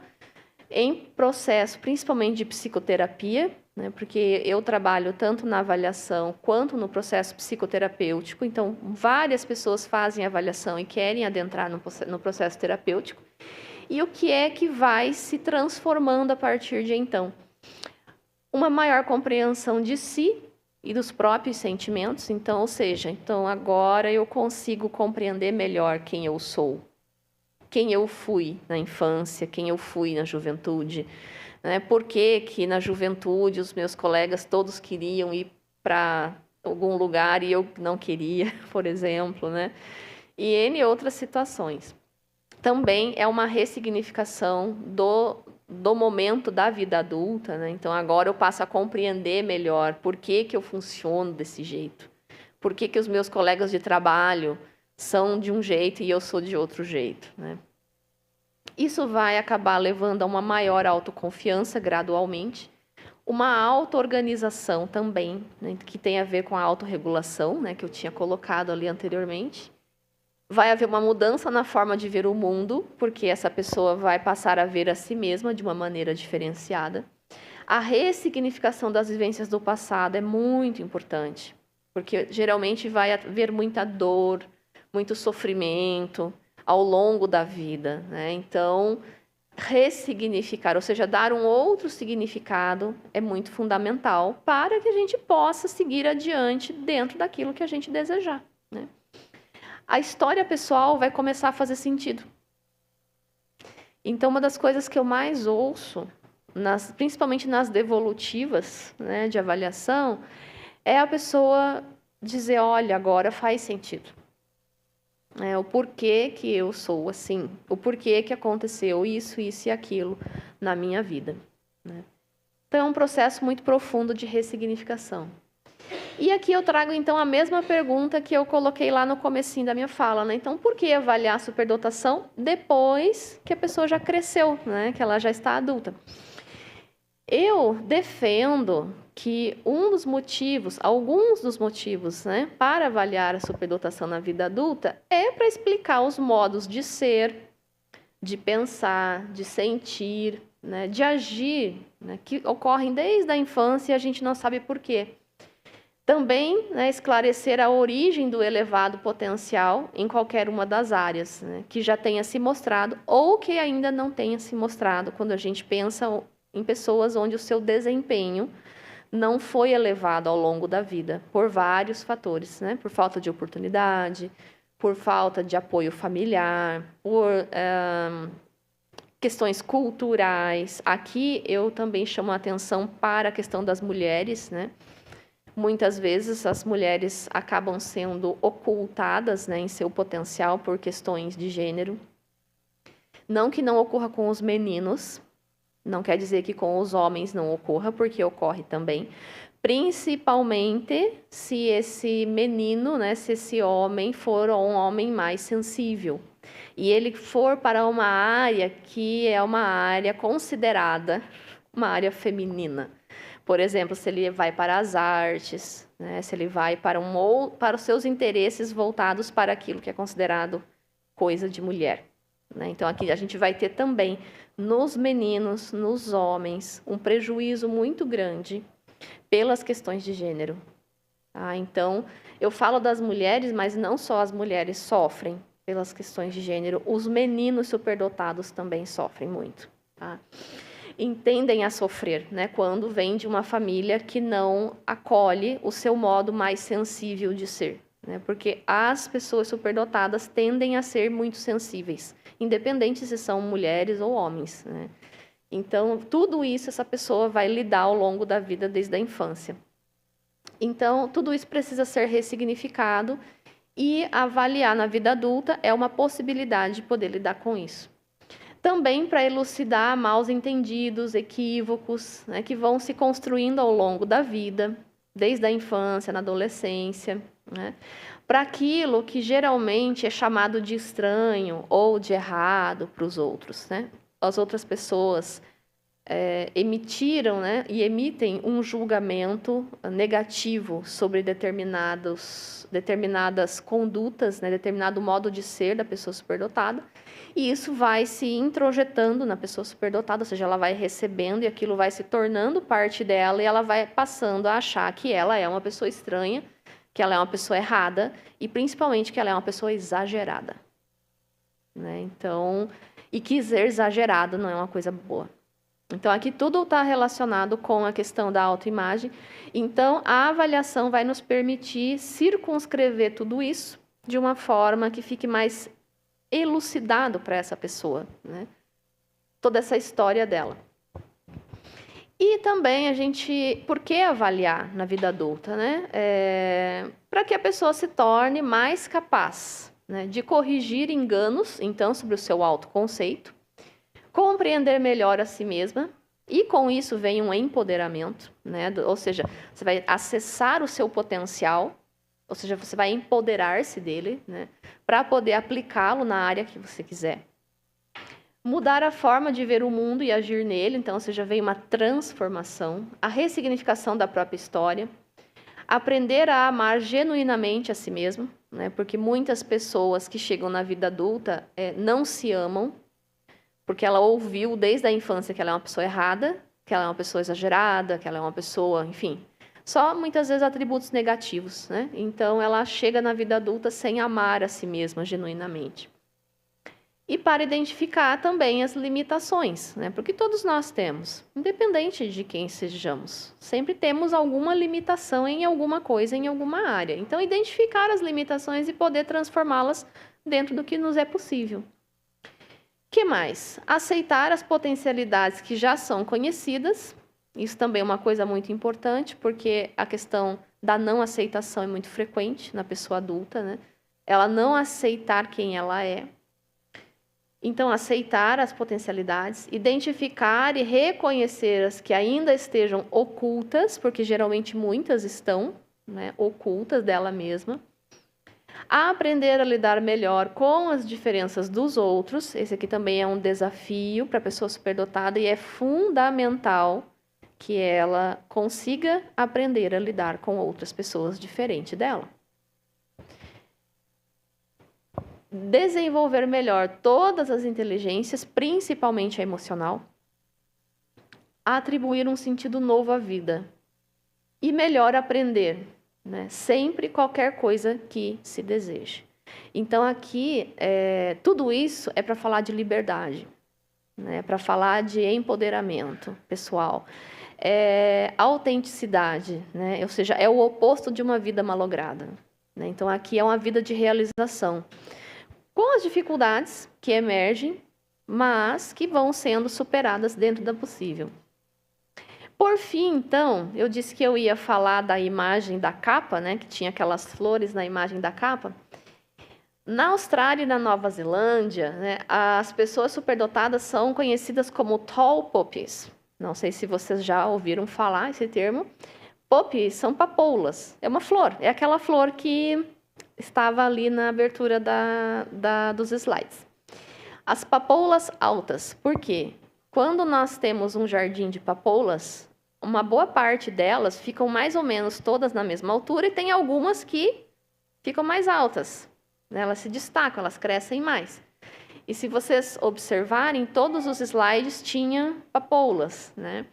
em processo principalmente de psicoterapia, né? Porque eu trabalho tanto na avaliação quanto no processo psicoterapêutico, então várias pessoas fazem avaliação e querem adentrar no processo terapêutico. E o que é que vai se transformando a partir de então? Uma maior compreensão de si e dos próprios sentimentos, então, ou seja, então agora eu consigo compreender melhor quem eu sou, quem eu fui na infância, quem eu fui na juventude, né? Por que na juventude os meus colegas todos queriam ir para algum lugar e eu não queria, por exemplo, né? E N outras situações. Também é uma ressignificação do momento da vida adulta, né? Então, agora eu passo a compreender melhor por que eu funciono desse jeito. Por que os meus colegas de trabalho são de um jeito e eu sou de outro jeito, né? Isso vai acabar levando a uma maior autoconfiança gradualmente, uma auto-organização também, né, que tem a ver com a autorregulação, né, que eu tinha colocado ali anteriormente. Vai haver uma mudança na forma de ver o mundo, porque essa pessoa vai passar a ver a si mesma de uma maneira diferenciada. A ressignificação das vivências do passado é muito importante, porque geralmente vai haver muita dor, muito sofrimento ao longo da vida, né? Então, ressignificar, ou seja, dar um outro significado é muito fundamental para que a gente possa seguir adiante dentro daquilo que a gente desejar, né? A história pessoal vai começar a fazer sentido. Então, uma das coisas que eu mais ouço, principalmente nas devolutivas, né, de avaliação, é a pessoa dizer, olha, agora faz sentido. O porquê que eu sou assim, o porquê que aconteceu isso e aquilo na minha vida, né? Então, é um processo muito profundo de ressignificação. E aqui eu trago, então, a mesma pergunta que eu coloquei lá no comecinho da minha fala, né? Então, por que avaliar a superdotação depois que a pessoa já cresceu, né? Que ela já está adulta? Eu defendo que alguns dos motivos, né, para avaliar a superdotação na vida adulta é para explicar os modos de ser, de pensar, de sentir, né, de agir, né, que ocorrem desde a infância e a gente não sabe por quê. Também, né, esclarecer a origem do elevado potencial em qualquer uma das áreas, né, que já tenha se mostrado ou que ainda não tenha se mostrado, quando a gente pensa em pessoas onde o seu desempenho não foi elevado ao longo da vida, por vários fatores, né? Por falta de oportunidade, por falta de apoio familiar, por questões culturais. Aqui eu também chamo a atenção para a questão das mulheres, né? Muitas vezes as mulheres acabam sendo ocultadas, né, em seu potencial por questões de gênero. Não que não ocorra com os meninos, não quer dizer que com os homens não ocorra, porque ocorre também. Principalmente se esse menino, né, se esse homem for um homem mais sensível. E ele for para uma área que é uma área considerada uma área feminina. Por exemplo, se ele vai para as artes, né, se ele vai para os seus interesses voltados para aquilo que é considerado coisa de mulher, né? Então, aqui a gente vai ter também nos meninos, nos homens, um prejuízo muito grande pelas questões de gênero. Tá? Então, eu falo das mulheres, mas não só as mulheres sofrem pelas questões de gênero, os meninos superdotados também sofrem muito. Tá? Tendem a sofrer, né, quando vem de uma família que não acolhe o seu modo mais sensível de ser, né, porque as pessoas superdotadas tendem a ser muito sensíveis, independente se são mulheres ou homens, né? Então, tudo isso essa pessoa vai lidar ao longo da vida desde a infância. Então, tudo isso precisa ser ressignificado e avaliar na vida adulta é uma possibilidade de poder lidar com isso. Também para elucidar maus entendidos, equívocos, né, que vão se construindo ao longo da vida, desde a infância, na adolescência, né, para aquilo que geralmente é chamado de estranho ou de errado para os outros, né? As outras pessoas emitiram, né, e emitem um julgamento negativo sobre determinadas condutas, né, determinado modo de ser da pessoa superdotada, e isso vai se introjetando na pessoa superdotada, ou seja, ela vai recebendo e aquilo vai se tornando parte dela e ela vai passando a achar que ela é uma pessoa estranha, que ela é uma pessoa errada e principalmente que ela é uma pessoa exagerada, né? Então, e que ser exagerado não é uma coisa boa. Então, aqui tudo está relacionado com a questão da autoimagem. Então, a avaliação vai nos permitir circunscrever tudo isso de uma forma que fique mais elucidado para essa pessoa, né? Toda essa história dela. E também por que avaliar na vida adulta, né? Para que a pessoa se torne mais capaz, né, de corrigir enganos, então, sobre o seu autoconceito, compreender melhor a si mesma, e com isso vem um empoderamento, né? Ou seja, você vai acessar o seu potencial, ou seja, você vai empoderar-se dele, né? Para poder aplicá-lo na área que você quiser. Mudar a forma de ver o mundo e agir nele, então, ou seja, vem uma transformação, a ressignificação da própria história, aprender a amar genuinamente a si mesmo, né? Porque muitas pessoas que chegam na vida adulta não se amam, porque ela ouviu desde a infância que ela é uma pessoa errada, que ela é uma pessoa exagerada, que ela é uma pessoa, enfim, só muitas vezes atributos negativos, né? Então ela chega na vida adulta sem amar a si mesma genuinamente. E para identificar também as limitações, né? Porque todos nós temos, independente de quem sejamos, sempre temos alguma limitação em alguma coisa, em alguma área. Então, identificar as limitações e poder transformá-las dentro do que nos é possível. Que mais? Aceitar as potencialidades que já são conhecidas. Isso também é uma coisa muito importante, porque a questão da não aceitação é muito frequente na pessoa adulta, né? Ela não aceitar quem ela é. Então, aceitar as potencialidades, identificar e reconhecer as que ainda estejam ocultas, porque geralmente muitas estão, né, ocultas dela mesma. Aprender a lidar melhor com as diferenças dos outros. Esse aqui também é um desafio para a pessoa superdotada e é fundamental que ela consiga aprender a lidar com outras pessoas diferentes dela. Desenvolver melhor todas as inteligências, principalmente a emocional. Atribuir um sentido novo à vida. E melhor aprender, né? Sempre qualquer coisa que se deseje. Então, aqui, tudo isso é para falar de liberdade, né? Para falar de empoderamento pessoal. Autenticidade, né? Ou seja, é o oposto de uma vida malograda, né? Então, aqui é uma vida de realização. Com as dificuldades que emergem, mas que vão sendo superadas dentro da possível. Por fim, então, eu disse que eu ia falar da imagem da capa, né, que tinha aquelas flores na imagem da capa. Na Austrália e na Nova Zelândia, né, as pessoas superdotadas são conhecidas como tall poppies. Não sei se vocês já ouviram falar esse termo. Poppies são papoulas. É uma flor. É aquela flor que estava ali na abertura dos slides. As papoulas altas. Por quê? Quando nós temos um jardim de papoulas, uma boa parte delas ficam mais ou menos todas na mesma altura e tem algumas que ficam mais altas, né? Elas se destacam, elas crescem mais. E se vocês observarem, todos os slides tinham papoulas, né?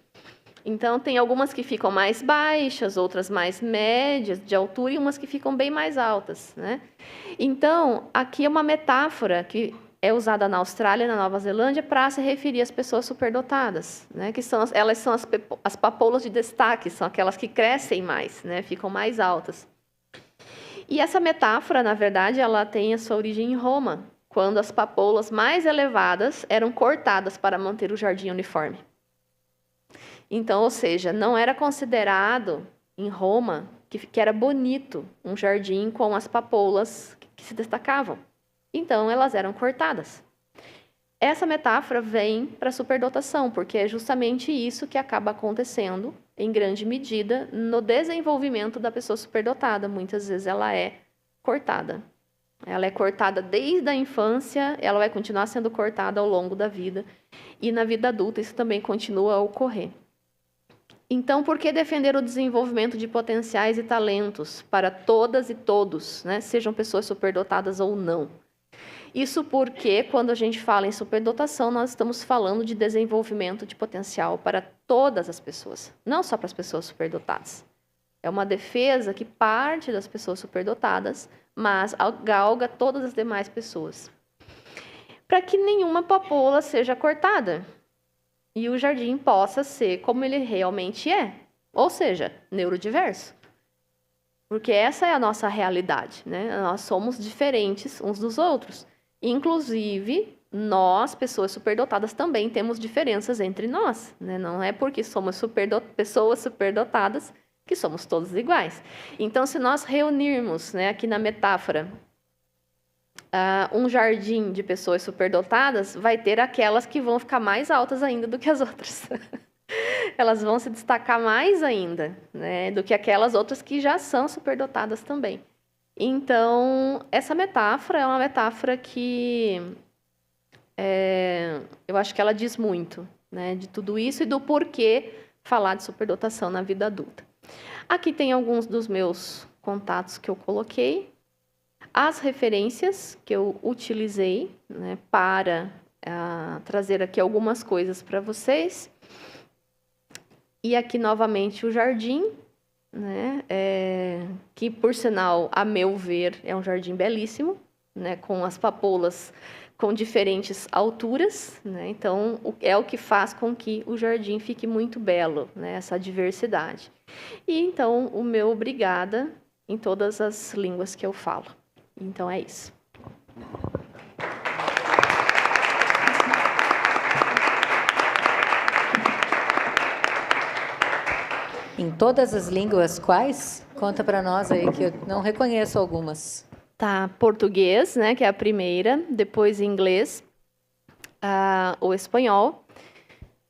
Então, tem algumas que ficam mais baixas, outras mais médias de altura e umas que ficam bem mais altas, né? Então, aqui é uma metáfora que é usada na Austrália e na Nova Zelândia para se referir às pessoas superdotadas, né? Que elas são as papoulas de destaque, são aquelas que crescem mais, né? Ficam mais altas. E essa metáfora, na verdade, ela tem a sua origem em Roma, quando as papoulas mais elevadas eram cortadas para manter o jardim uniforme. Então, ou seja, não era considerado em Roma que era bonito um jardim com as papoulas que se destacavam. Então, elas eram cortadas. Essa metáfora vem para a superdotação, porque é justamente isso que acaba acontecendo, em grande medida, no desenvolvimento da pessoa superdotada. Muitas vezes ela é cortada. Ela é cortada desde a infância, ela vai continuar sendo cortada ao longo da vida. E na vida adulta isso também continua a ocorrer. Então, por que defender o desenvolvimento de potenciais e talentos para todas e todos, né? Sejam pessoas superdotadas ou não? Isso porque, quando a gente fala em superdotação, nós estamos falando de desenvolvimento de potencial para todas as pessoas, não só para as pessoas superdotadas. É uma defesa que parte das pessoas superdotadas, mas galga todas as demais pessoas. Para que nenhuma papoula seja cortada e o jardim possa ser como ele realmente é, ou seja, neurodiverso. Porque essa é a nossa realidade, né? Nós somos diferentes uns dos outros. Inclusive, nós, pessoas superdotadas, também temos diferenças entre nós, né? Não é porque somos pessoas superdotadas que somos todos iguais. Então, se nós reunirmos, né, aqui na metáfora, um jardim de pessoas superdotadas vai ter aquelas que vão ficar mais altas ainda do que as outras. Elas vão se destacar mais ainda, né, do que aquelas outras que já são superdotadas também. Então, essa metáfora é uma metáfora que eu acho que ela diz muito, né, de tudo isso e do porquê falar de superdotação na vida adulta. Aqui tem alguns dos meus contatos que eu coloquei, as referências que eu utilizei, né, para trazer aqui algumas coisas para vocês. E aqui, novamente, o jardim, né, que, por sinal, a meu ver, é um jardim belíssimo, né, com as papoulas com diferentes alturas, né, então, é o que faz com que o jardim fique muito belo, né, essa diversidade. E, então, o meu obrigada em todas as línguas que eu falo. Então, é isso. Em todas as línguas, quais? Conta para nós aí, que eu não reconheço algumas. Tá, português, né, que é a primeira, depois inglês, o espanhol,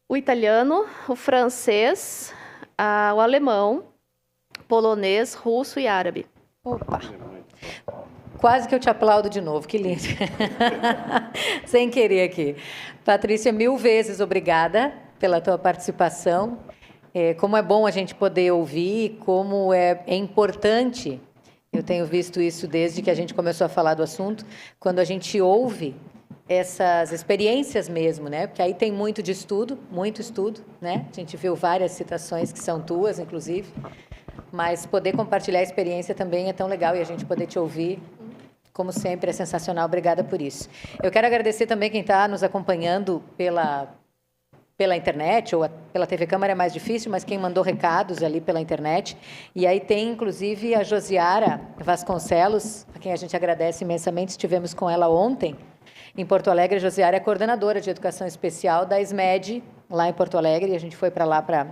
o italiano, o francês, o alemão, polonês, russo e árabe. Opa! Quase que eu te aplaudo de novo, que lindo. Sem querer aqui. Patrícia, 1000 vezes obrigada pela tua participação. Como é bom a gente poder ouvir, como é importante, eu tenho visto isso desde que a gente começou a falar do assunto, quando a gente ouve essas experiências mesmo, né? Porque aí tem muito de estudo, muito estudo, né? A gente viu várias citações que são tuas, inclusive, mas poder compartilhar a experiência também é tão legal e a gente poder te ouvir, como sempre, é sensacional. Obrigada por isso. Eu quero agradecer também quem está nos acompanhando pela internet, ou pela TV Câmara é mais difícil, mas quem mandou recados ali pela internet. E aí tem, inclusive, a Josiara Vasconcelos, a quem a gente agradece imensamente, estivemos com ela ontem, em Porto Alegre. A Josiara é coordenadora de Educação Especial da SMED, lá em Porto Alegre, e a gente foi para lá para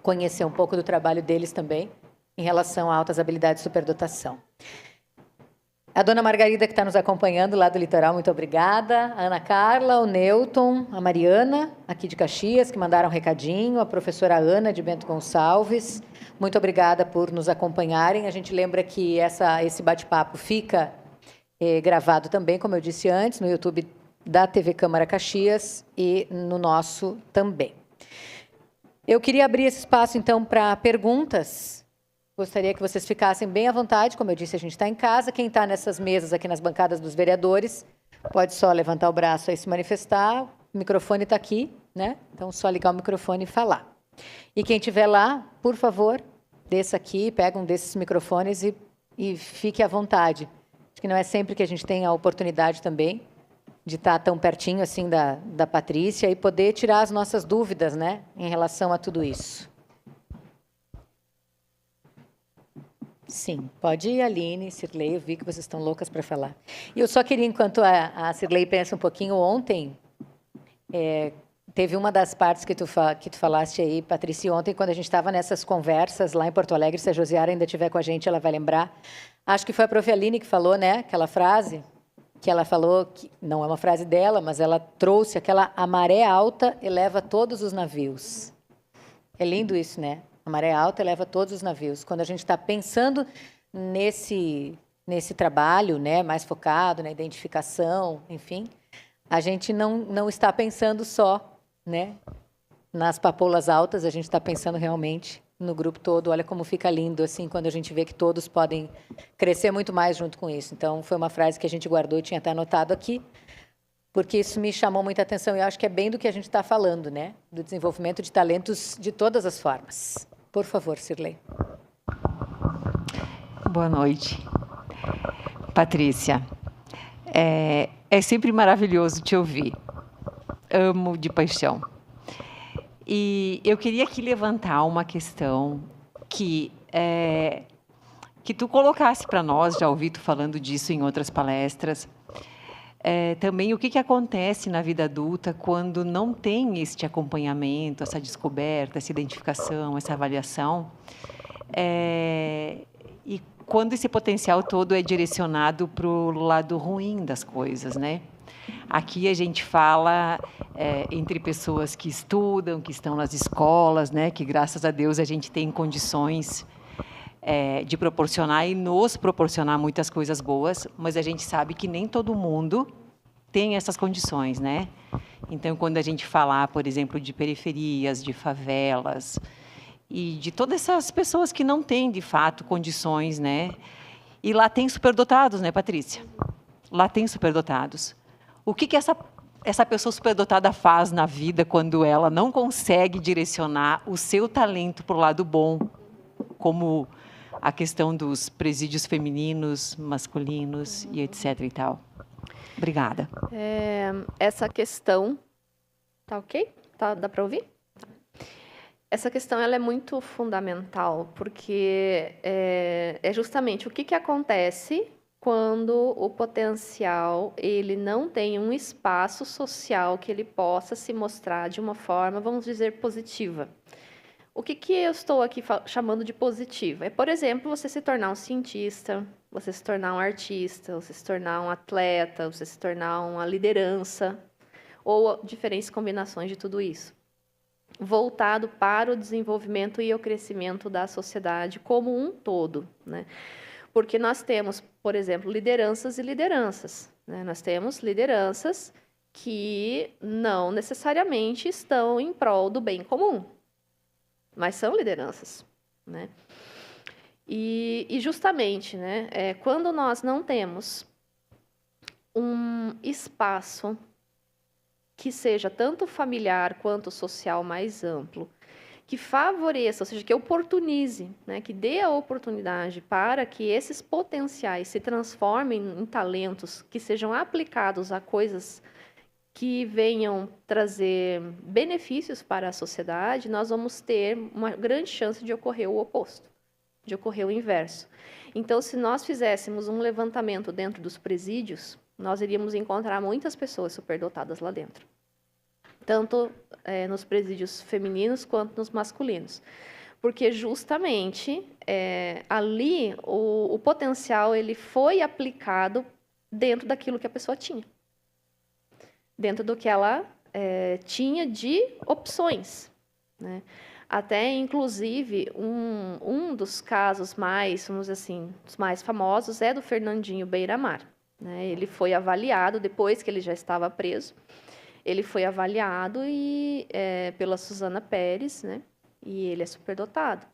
conhecer um pouco do trabalho deles também, em relação a altas habilidades de superdotação. A dona Margarida, que está nos acompanhando lá do litoral, muito obrigada. A Ana Carla, o Newton, a Mariana, aqui de Caxias, que mandaram um recadinho. A professora Ana, de Bento Gonçalves. Muito obrigada por nos acompanharem. A gente lembra que esse bate-papo fica gravado também, como eu disse antes, no YouTube da TV Câmara Caxias e no nosso também. Eu queria abrir esse espaço, então, para perguntas. Gostaria que vocês ficassem bem à vontade. Como eu disse, a gente está em casa. Quem está nessas mesas aqui nas bancadas dos vereadores pode só levantar o braço e se manifestar. O microfone está aqui, né? Então, só ligar o microfone e falar. E quem estiver lá, por favor, desça aqui, pega um desses microfones e fique à vontade. Acho que não é sempre que a gente tem a oportunidade também de estar tão pertinho assim da Patrícia e poder tirar as nossas dúvidas, né, em relação a tudo isso. Sim, pode ir, Aline, Cirlei, eu vi que vocês estão loucas para falar. E eu só queria, enquanto a Cirlei pensa um pouquinho, ontem, teve uma das partes que tu falaste aí, Patrícia, ontem, quando a gente estava nessas conversas lá em Porto Alegre, se a Josiara ainda estiver com a gente, ela vai lembrar. Acho que foi a prof. Aline que falou, né, aquela frase, que ela falou, que não é uma frase dela, mas ela trouxe aquela: a maré alta eleva todos os navios. É lindo isso, né? A maré alta eleva todos os navios. Quando a gente está pensando nesse trabalho, né, mais focado na identificação, enfim, a gente não está pensando só, né, nas papoulas altas, a gente está pensando realmente no grupo todo. Olha como fica lindo assim quando a gente vê que todos podem crescer muito mais junto com isso. Então, foi uma frase que a gente guardou e tinha até anotado aqui, porque isso me chamou muita atenção e eu acho que é bem do que a gente está falando, né, do desenvolvimento de talentos de todas as formas. Por favor, Cirlei. Boa noite. Patrícia, é sempre maravilhoso te ouvir. Amo de paixão. E eu queria aqui levantar uma questão que tu colocasse para nós, já ouvi tu falando disso em outras palestras. Também o que acontece na vida adulta quando não tem este acompanhamento, essa descoberta, essa identificação, essa avaliação. E quando esse potencial todo é direcionado para o lado ruim das coisas, né? Aqui a gente fala entre pessoas que estudam, que estão nas escolas, né? Que graças a Deus a gente tem condições de proporcionar e nos proporcionar muitas coisas boas, mas a gente sabe que nem todo mundo tem essas condições, né? Então, quando a gente falar, por exemplo, de periferias, de favelas e de todas essas pessoas que não têm, de fato, condições, né? E lá tem superdotados, né, Patrícia? Lá tem superdotados. O que essa pessoa superdotada faz na vida quando ela não consegue direcionar o seu talento para o lado bom, como a questão dos presídios femininos, masculinos e etc. e tal? Obrigada. Essa questão, tá ok? Dá para ouvir? Essa questão ela é muito fundamental, porque é justamente o que acontece quando o potencial ele não tem um espaço social que ele possa se mostrar de uma forma, vamos dizer, positiva. O que eu estou aqui chamando de positivo? É, por exemplo, você se tornar um cientista, você se tornar um artista, você se tornar um atleta, você se tornar uma liderança, ou diferentes combinações de tudo isso, voltado para o desenvolvimento e o crescimento da sociedade como um todo, né? Porque nós temos, por exemplo, lideranças e lideranças, né? Nós temos lideranças que não necessariamente estão em prol do bem comum, mas são lideranças, né? E justamente, né, quando nós não temos um espaço que seja tanto familiar quanto social mais amplo, que favoreça, ou seja, que oportunize, né, que dê a oportunidade para que esses potenciais se transformem em talentos que sejam aplicados a coisas que venham trazer benefícios para a sociedade, nós vamos ter uma grande chance de ocorrer o oposto, de ocorrer o inverso. Então, se nós fizéssemos um levantamento dentro dos presídios, nós iríamos encontrar muitas pessoas superdotadas lá dentro, tanto nos presídios femininos quanto nos masculinos, porque justamente ali o potencial ele foi aplicado dentro daquilo que a pessoa tinha, dentro do que ela tinha de opções, né? Até, inclusive, um dos casos mais, vamos dizer assim, os mais famosos é do Fernandinho Beiramar, né? Ele foi avaliado, depois que ele já estava preso, ele foi avaliado pela Suzana Pérez, né? E ele é superdotado.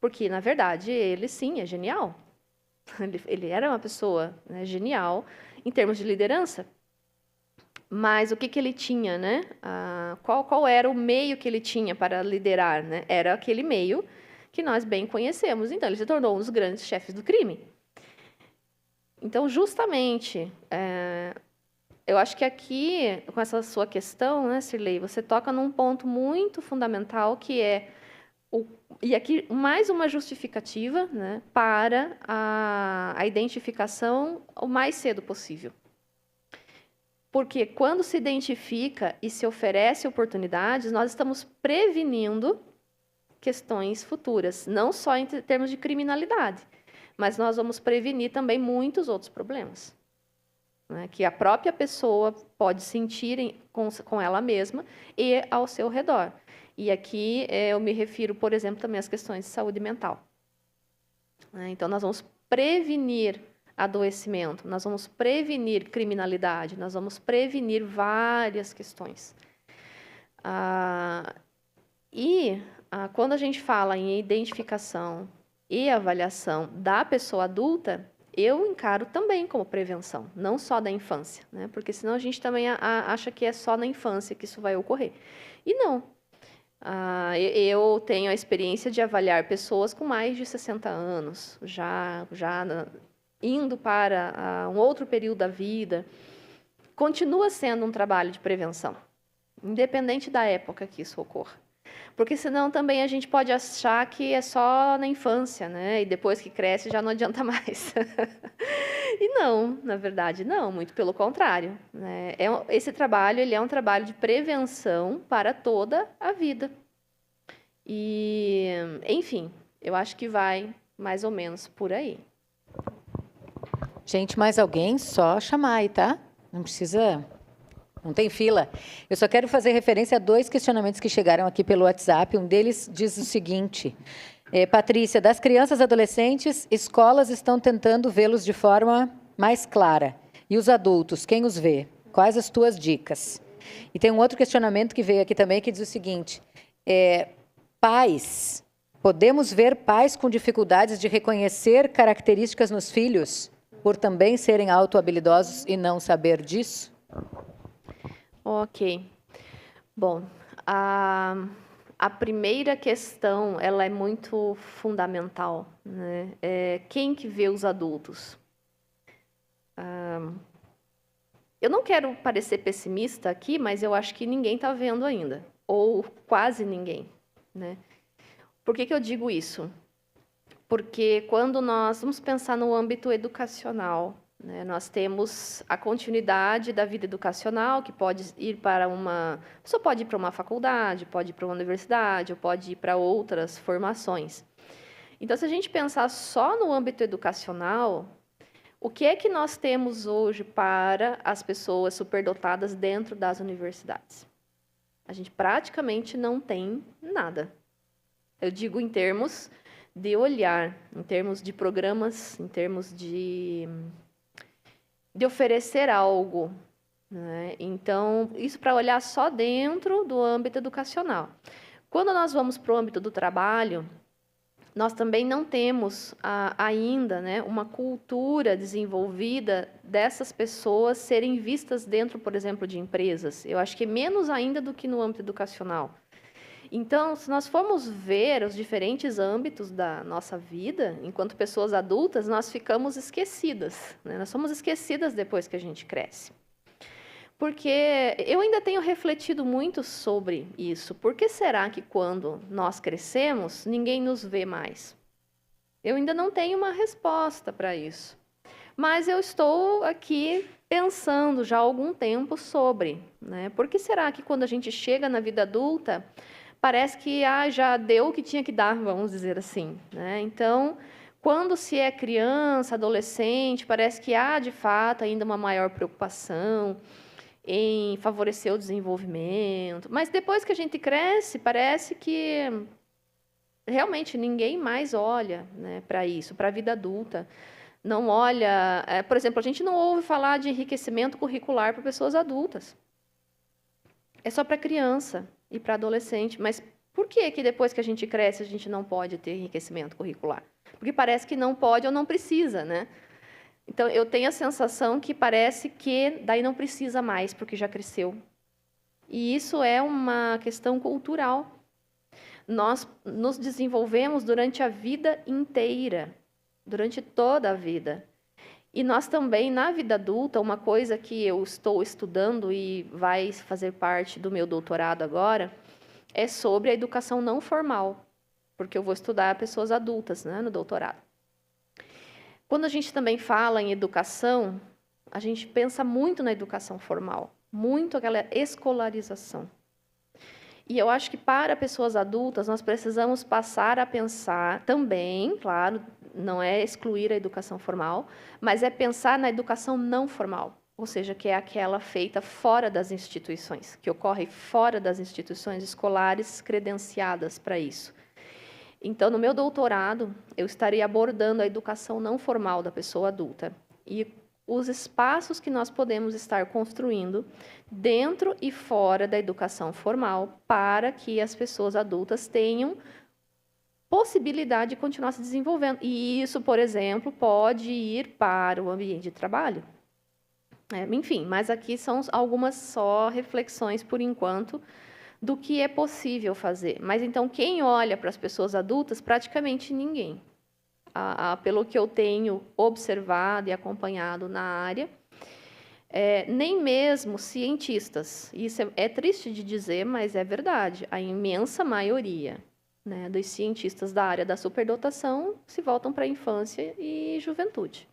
Porque, na verdade, ele, sim, é genial. Ele era uma pessoa, né, genial em termos de liderança. Mas o que ele tinha, né? Qual era o meio que ele tinha para liderar, né? Era aquele meio que nós bem conhecemos. Então, ele se tornou um dos grandes chefes do crime. Então, justamente, eu acho que aqui, com essa sua questão, né, Cirlei, você toca num ponto muito fundamental, que e aqui mais uma justificativa, né, para a identificação o mais cedo possível. Porque quando se identifica e se oferece oportunidades, nós estamos prevenindo questões futuras, não só em termos de criminalidade, mas nós vamos prevenir também muitos outros problemas, né, que a própria pessoa pode sentir com ela mesma e ao seu redor. E aqui eu me refiro, por exemplo, também às questões de saúde mental. Então, nós vamos prevenir adoecimento, nós vamos prevenir criminalidade, nós vamos prevenir várias questões. Quando a gente fala em identificação e avaliação da pessoa adulta, eu encaro também como prevenção, não só da infância, né? Porque senão a gente também acha que é só na infância que isso vai ocorrer. E não. Eu tenho a experiência de avaliar pessoas com mais de 60 anos, já indo para um outro período da vida. Continua sendo um trabalho de prevenção, independente da época que isso ocorra. Porque senão também a gente pode achar que é só na infância, né? E depois que cresce já não adianta mais. E não, na verdade não, muito pelo contrário, né? Esse trabalho ele é um trabalho de prevenção para toda a vida. E, enfim, eu acho que vai mais ou menos por aí. Gente, mais alguém? Só chamar aí, tá? Não precisa... Não tem fila. Eu só quero fazer referência a 2 questionamentos que chegaram aqui pelo WhatsApp. Um deles diz o seguinte... Patrícia, das crianças e adolescentes, escolas estão tentando vê-los de forma mais clara. E os adultos, quem os vê? Quais as tuas dicas? E tem um outro questionamento que veio aqui também, que diz o seguinte... Pais, podemos ver pais com dificuldades de reconhecer características nos filhos, por também serem autohabilidosos e não saber disso? Ok. Bom, a primeira questão, ela é muito fundamental, né? Quem que vê os adultos? Eu não quero parecer pessimista aqui, mas eu acho que ninguém está vendo ainda, ou quase ninguém, né? Por que eu digo isso? Porque quando nós vamos pensar no âmbito educacional, né, nós temos a continuidade da vida educacional, que pode ir para uma... A pessoa pode ir para uma faculdade, pode ir para uma universidade, ou pode ir para outras formações. Então, se a gente pensar só no âmbito educacional, o que é que nós temos hoje para as pessoas superdotadas dentro das universidades? A gente praticamente não tem nada. Eu digo em termos de olhar, em termos de programas, em termos de oferecer algo, né? Então, isso para olhar só dentro do âmbito educacional. Quando nós vamos para o âmbito do trabalho, nós também não temos ainda, né, uma cultura desenvolvida dessas pessoas serem vistas dentro, por exemplo, de empresas. Eu acho que menos ainda do que no âmbito educacional. Então, se nós formos ver os diferentes âmbitos da nossa vida, enquanto pessoas adultas, nós ficamos esquecidas, né? Nós somos esquecidas depois que a gente cresce. Porque eu ainda tenho refletido muito sobre isso. Por que será que quando nós crescemos, ninguém nos vê mais? Eu ainda não tenho uma resposta para isso. Mas eu estou aqui pensando já há algum tempo sobre, né? Por que será que quando a gente chega na vida adulta, parece que já deu o que tinha que dar, vamos dizer assim, né? Então, quando se é criança, adolescente, parece que há, de fato, ainda uma maior preocupação em favorecer o desenvolvimento. Mas depois que a gente cresce, parece que realmente ninguém mais olha, né, para isso, para a vida adulta. Não olha... por exemplo, a gente não ouve falar de enriquecimento curricular para pessoas adultas. É só para criança e para adolescente. Mas por que depois que a gente cresce, a gente não pode ter enriquecimento curricular? Porque parece que não pode ou não precisa, né? Então, eu tenho a sensação que parece que daí não precisa mais, porque já cresceu. E isso é uma questão cultural. Nós nos desenvolvemos durante a vida inteira, durante toda a vida. E nós também, na vida adulta, uma coisa que eu estou estudando e vai fazer parte do meu doutorado agora, é sobre a educação não formal, porque eu vou estudar pessoas adultas, né, no doutorado. Quando a gente também fala em educação, a gente pensa muito na educação formal, muito aquela escolarização. E eu acho que para pessoas adultas, nós precisamos passar a pensar também, claro, não é excluir a educação formal, mas é pensar na educação não formal, ou seja, que é aquela feita fora das instituições, que ocorre fora das instituições escolares credenciadas para isso. Então, no meu doutorado, eu estarei abordando a educação não formal da pessoa adulta e os espaços que nós podemos estar construindo dentro e fora da educação formal para que as pessoas adultas tenham possibilidade de continuar se desenvolvendo. E isso, por exemplo, pode ir para o ambiente de trabalho. Enfim, mas aqui são algumas só reflexões, por enquanto, do que é possível fazer. Mas, então, quem olha para as pessoas adultas? Praticamente ninguém. Pelo que eu tenho observado e acompanhado na área, nem mesmo cientistas. Isso é triste de dizer, mas é verdade. A imensa maioria, né, dos cientistas da área da superdotação se voltam para a infância e juventude.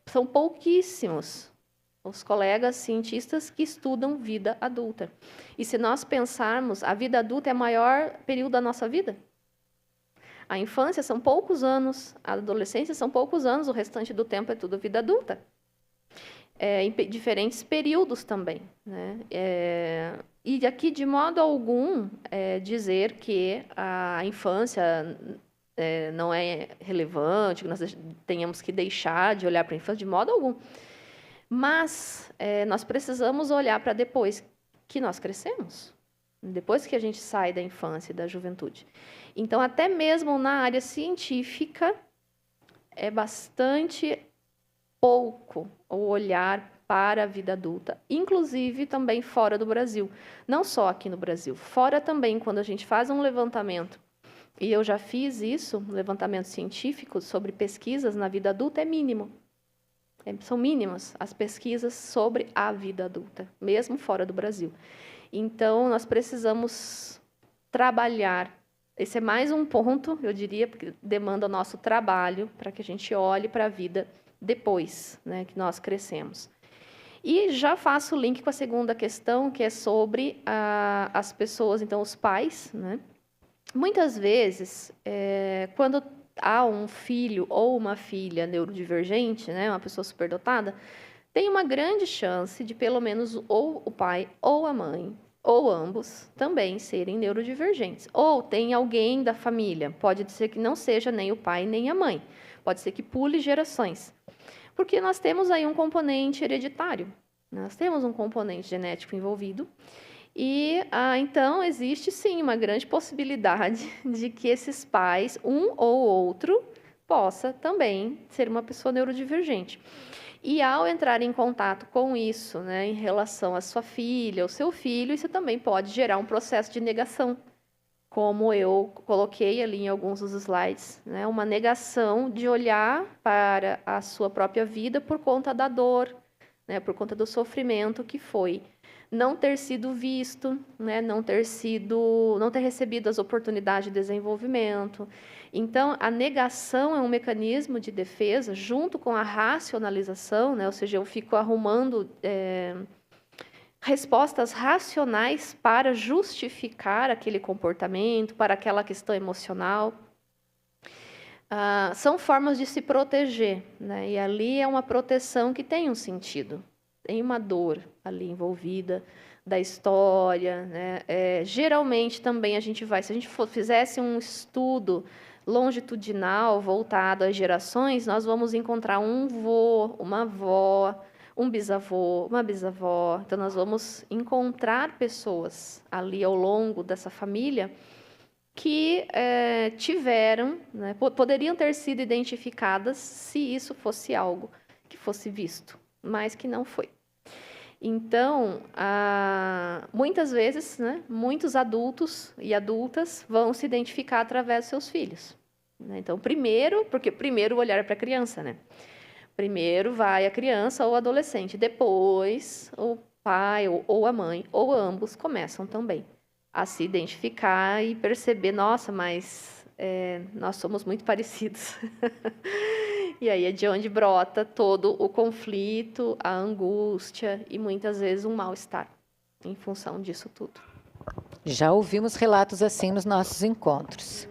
São pouquíssimos os colegas cientistas que estudam vida adulta. E se nós pensarmos, a vida adulta é o maior período da nossa vida. A infância são poucos anos, a adolescência são poucos anos, o restante do tempo é tudo vida adulta. Em diferentes períodos também, né? E aqui, de modo algum, dizer que a infância não é relevante, que nós tenhamos que deixar de olhar para a infância, de modo algum. Mas nós precisamos olhar para depois que nós crescemos, depois que a gente sai da infância e da juventude. Então, até mesmo na área científica, é bastante pouco o olhar para a vida adulta, inclusive também fora do Brasil. Não só aqui no Brasil, fora também, quando a gente faz um levantamento, e eu já fiz isso, um levantamento científico sobre pesquisas na vida adulta, é mínimo. São mínimas as pesquisas sobre a vida adulta, mesmo fora do Brasil. Então, nós precisamos trabalhar. Esse é mais um ponto, eu diria, porque demanda o nosso trabalho para que a gente olhe para a vida depois, né, que nós crescemos. E já faço o link com a segunda questão, que é sobre as pessoas, então, os pais, né? Muitas vezes, quando há um filho ou uma filha neurodivergente, né, uma pessoa superdotada, tem uma grande chance de pelo menos ou o pai ou a mãe, ou ambos, também serem neurodivergentes. Ou tem alguém da família, pode ser que não seja nem o pai nem a mãe, pode ser que pule gerações. Porque nós temos aí um componente hereditário, nós temos um componente genético envolvido, e então existe sim uma grande possibilidade de que esses pais, um ou outro, possa também ser uma pessoa neurodivergente. E ao entrar em contato com isso, né, em relação à sua filha ou seu filho, isso também pode gerar um processo de negação, como eu coloquei ali em alguns dos slides, né, uma negação de olhar para a sua própria vida por conta da dor, né, por conta do sofrimento que foi não ter sido visto, né, não ter recebido as oportunidades de desenvolvimento. Então, a negação é um mecanismo de defesa junto com a racionalização, né, ou seja, eu fico arrumando respostas racionais para justificar aquele comportamento, para aquela questão emocional. São formas de se proteger, né, e ali é uma proteção que tem um sentido. Tem uma dor ali envolvida da história, né? Geralmente também a gente vai, se a gente fizesse um estudo longitudinal voltado às gerações, nós vamos encontrar um vô, uma avó, um bisavô, uma bisavó. Então nós vamos encontrar pessoas ali ao longo dessa família que tiveram, né, poderiam ter sido identificadas se isso fosse algo que fosse visto, mas que não foi. Então, muitas vezes, né, muitos adultos e adultas vão se identificar através dos seus filhos. Né? Então, porque primeiro o olhar é para a criança, né? Primeiro vai a criança ou o adolescente, depois o pai ou a mãe, ou ambos, começam também a se identificar e perceber, nossa, mas nós somos muito parecidos. E aí é de onde brota todo o conflito, a angústia e muitas vezes um mal-estar em função disso tudo. Já ouvimos relatos assim nos nossos encontros.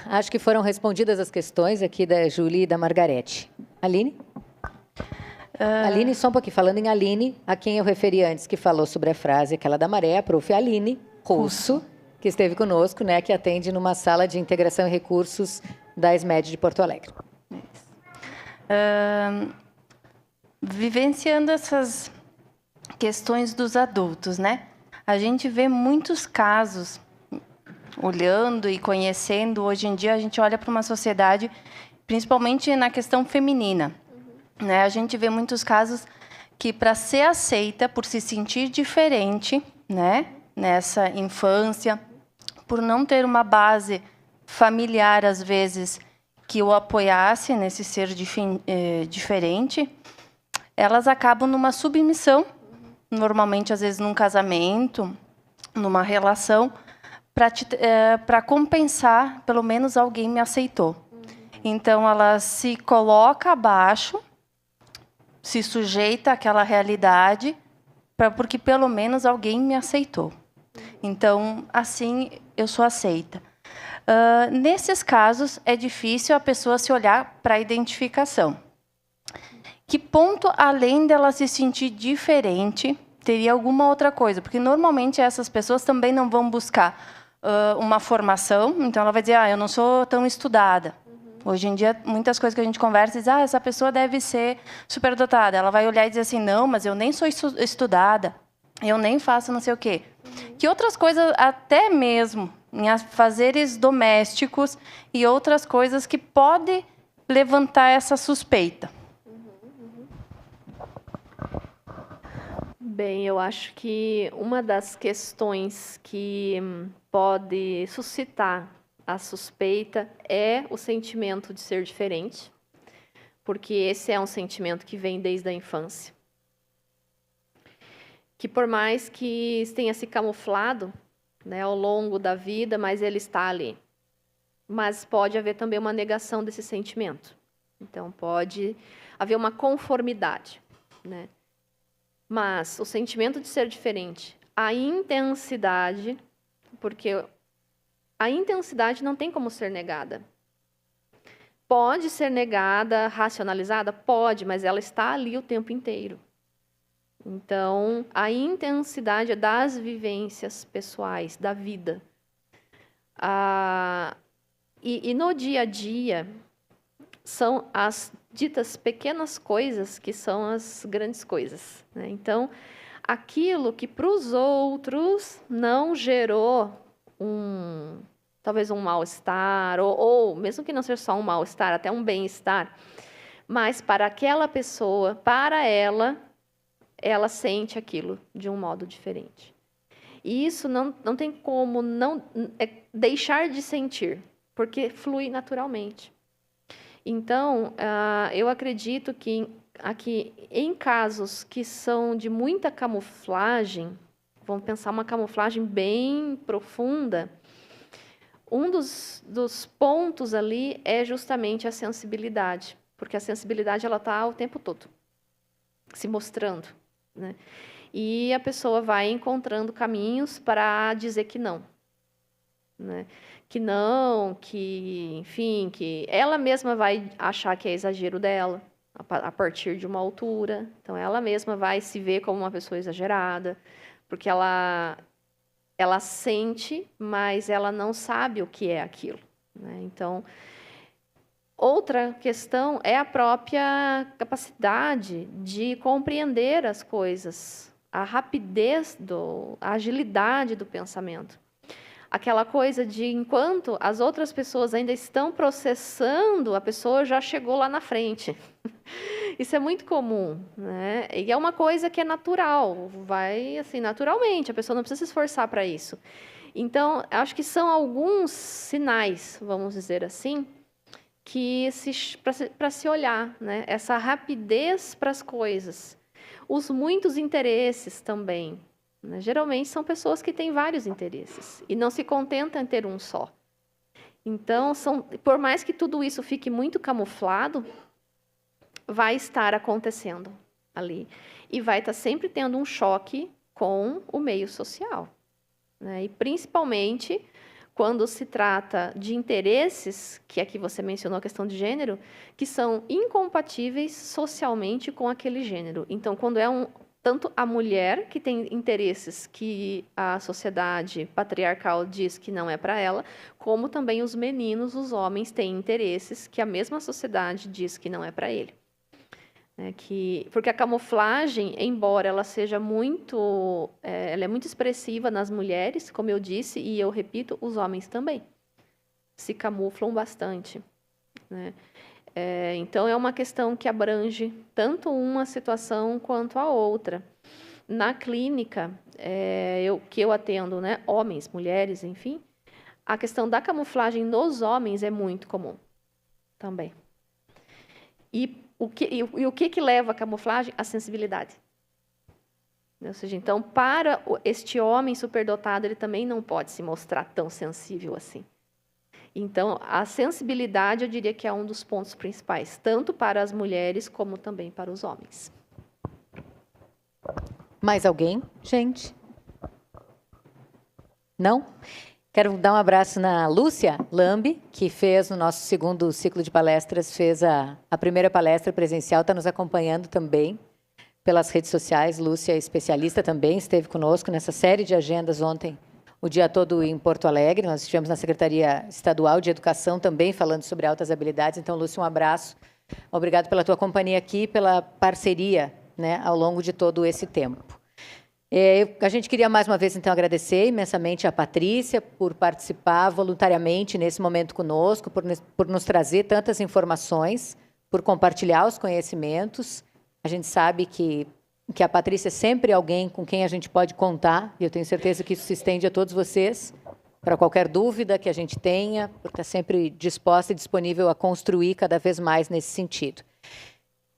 Acho que foram respondidas as questões aqui da Júlia e da Margarete. Aline? Aline, só um pouquinho. Falando em Aline, a quem eu referi antes, que falou sobre a frase aquela da maré, a prof. Aline Russo, que esteve conosco, né, que atende numa sala de integração e recursos da SMED de Porto Alegre. Vivenciando essas questões dos adultos, né? A gente vê muitos casos, olhando e conhecendo, hoje em dia a gente olha para uma sociedade, principalmente na questão feminina, né? A gente vê muitos casos que, para ser aceita, por se sentir diferente, né, nessa infância, por não ter uma base familiar, às vezes, que o apoiasse nesse ser diferente, elas acabam numa submissão, normalmente, às vezes, num casamento, numa relação, para compensar, pelo menos alguém me aceitou. Então, ela se coloca abaixo, se sujeita àquela realidade, porque pelo menos alguém me aceitou. Então, assim, eu sou aceita. Nesses casos, é difícil a pessoa se olhar para a identificação. Que ponto, além dela se sentir diferente, teria alguma outra coisa? Porque, normalmente, essas pessoas também não vão buscar uma formação, então ela vai dizer, eu não sou tão estudada. Hoje em dia, muitas coisas que a gente conversa, diz, essa pessoa deve ser superdotada. Ela vai olhar e dizer assim, não, mas eu nem sou estudada, eu nem faço não sei o quê. Que outras coisas, até mesmo em afazeres domésticos e outras coisas que podem levantar essa suspeita. Bem, eu acho que uma das questões que pode suscitar a suspeita é o sentimento de ser diferente, porque esse é um sentimento que vem desde a infância. Que por mais que tenha se camuflado, né, ao longo da vida, mas ele está ali. Mas pode haver também uma negação desse sentimento. Então, pode haver uma conformidade, né? Mas o sentimento de ser diferente, a intensidade, porque a intensidade não tem como ser negada. Pode ser negada, racionalizada? Pode, mas ela está ali o tempo inteiro. Então, a intensidade das vivências pessoais, da vida. E no dia a dia, são as ditas pequenas coisas que são as grandes coisas, né? Então, aquilo que para os outros não gerou talvez um mal-estar, ou mesmo que não seja só um mal-estar, até um bem-estar, mas para aquela pessoa, para ela sente aquilo de um modo diferente. E isso não tem como não deixar de sentir, porque flui naturalmente. Então, eu acredito que aqui, em casos que são de muita camuflagem, vamos pensar uma camuflagem bem profunda, um dos pontos ali é justamente a sensibilidade, porque a sensibilidade ela está o tempo todo se mostrando, né? E a pessoa vai encontrando caminhos para dizer que não, né? Que não, que, enfim, que ela mesma vai achar que é exagero dela, a partir de uma altura. Então, ela mesma vai se ver como uma pessoa exagerada, porque ela sente, mas ela não sabe o que é aquilo, né? Então, outra questão é a própria capacidade de compreender as coisas, a rapidez, a agilidade do pensamento. Aquela coisa de, enquanto as outras pessoas ainda estão processando, a pessoa já chegou lá na frente. Isso é muito comum, né? E é uma coisa que é natural, vai assim, naturalmente, a pessoa não precisa se esforçar para isso. Então, acho que são alguns sinais, vamos dizer assim, que para se olhar, né? Essa rapidez para as coisas. Os muitos interesses também. Geralmente são pessoas que têm vários interesses e não se contentam em ter um só. Então, por mais que tudo isso fique muito camuflado, vai estar acontecendo ali. E vai estar sempre tendo um choque com o meio social, né? E principalmente quando se trata de interesses, que aqui você mencionou a questão de gênero, que são incompatíveis socialmente com aquele gênero. Então, quando é tanto a mulher, que tem interesses que a sociedade patriarcal diz que não é para ela, como também os meninos, os homens, têm interesses que a mesma sociedade diz que não é para ele. Porque a camuflagem, embora ela seja ela é muito expressiva nas mulheres, como eu disse, e eu repito, os homens também se camuflam bastante, né? Então, é uma questão que abrange tanto uma situação quanto a outra. Na clínica, que eu atendo, né, homens, mulheres, enfim, a questão da camuflagem nos homens é muito comum também. E o que leva a camuflagem? A sensibilidade. Ou seja, então, para este homem superdotado, ele também não pode se mostrar tão sensível assim. Então, a sensibilidade, eu diria que é um dos pontos principais, tanto para as mulheres como também para os homens. Mais alguém, gente? Não? Quero dar um abraço na Lúcia Lambi, que fez no nosso segundo ciclo de palestras, fez a primeira palestra presencial, está nos acompanhando também pelas redes sociais. Lúcia é especialista também, esteve conosco nessa série de agendas ontem, o dia todo em Porto Alegre. Nós estivemos na Secretaria Estadual de Educação também falando sobre altas habilidades. Então, Lúcia, um abraço. Obrigado pela tua companhia aqui, pela parceria, né, ao longo de todo esse tempo. A gente queria mais uma vez, então, agradecer imensamente a Patrícia por participar voluntariamente nesse momento conosco, por nos trazer tantas informações, por compartilhar os conhecimentos. A gente sabe que a Patrícia é sempre alguém com quem a gente pode contar, e eu tenho certeza que isso se estende a todos vocês, para qualquer dúvida que a gente tenha, por estar sempre disposta e disponível a construir cada vez mais nesse sentido.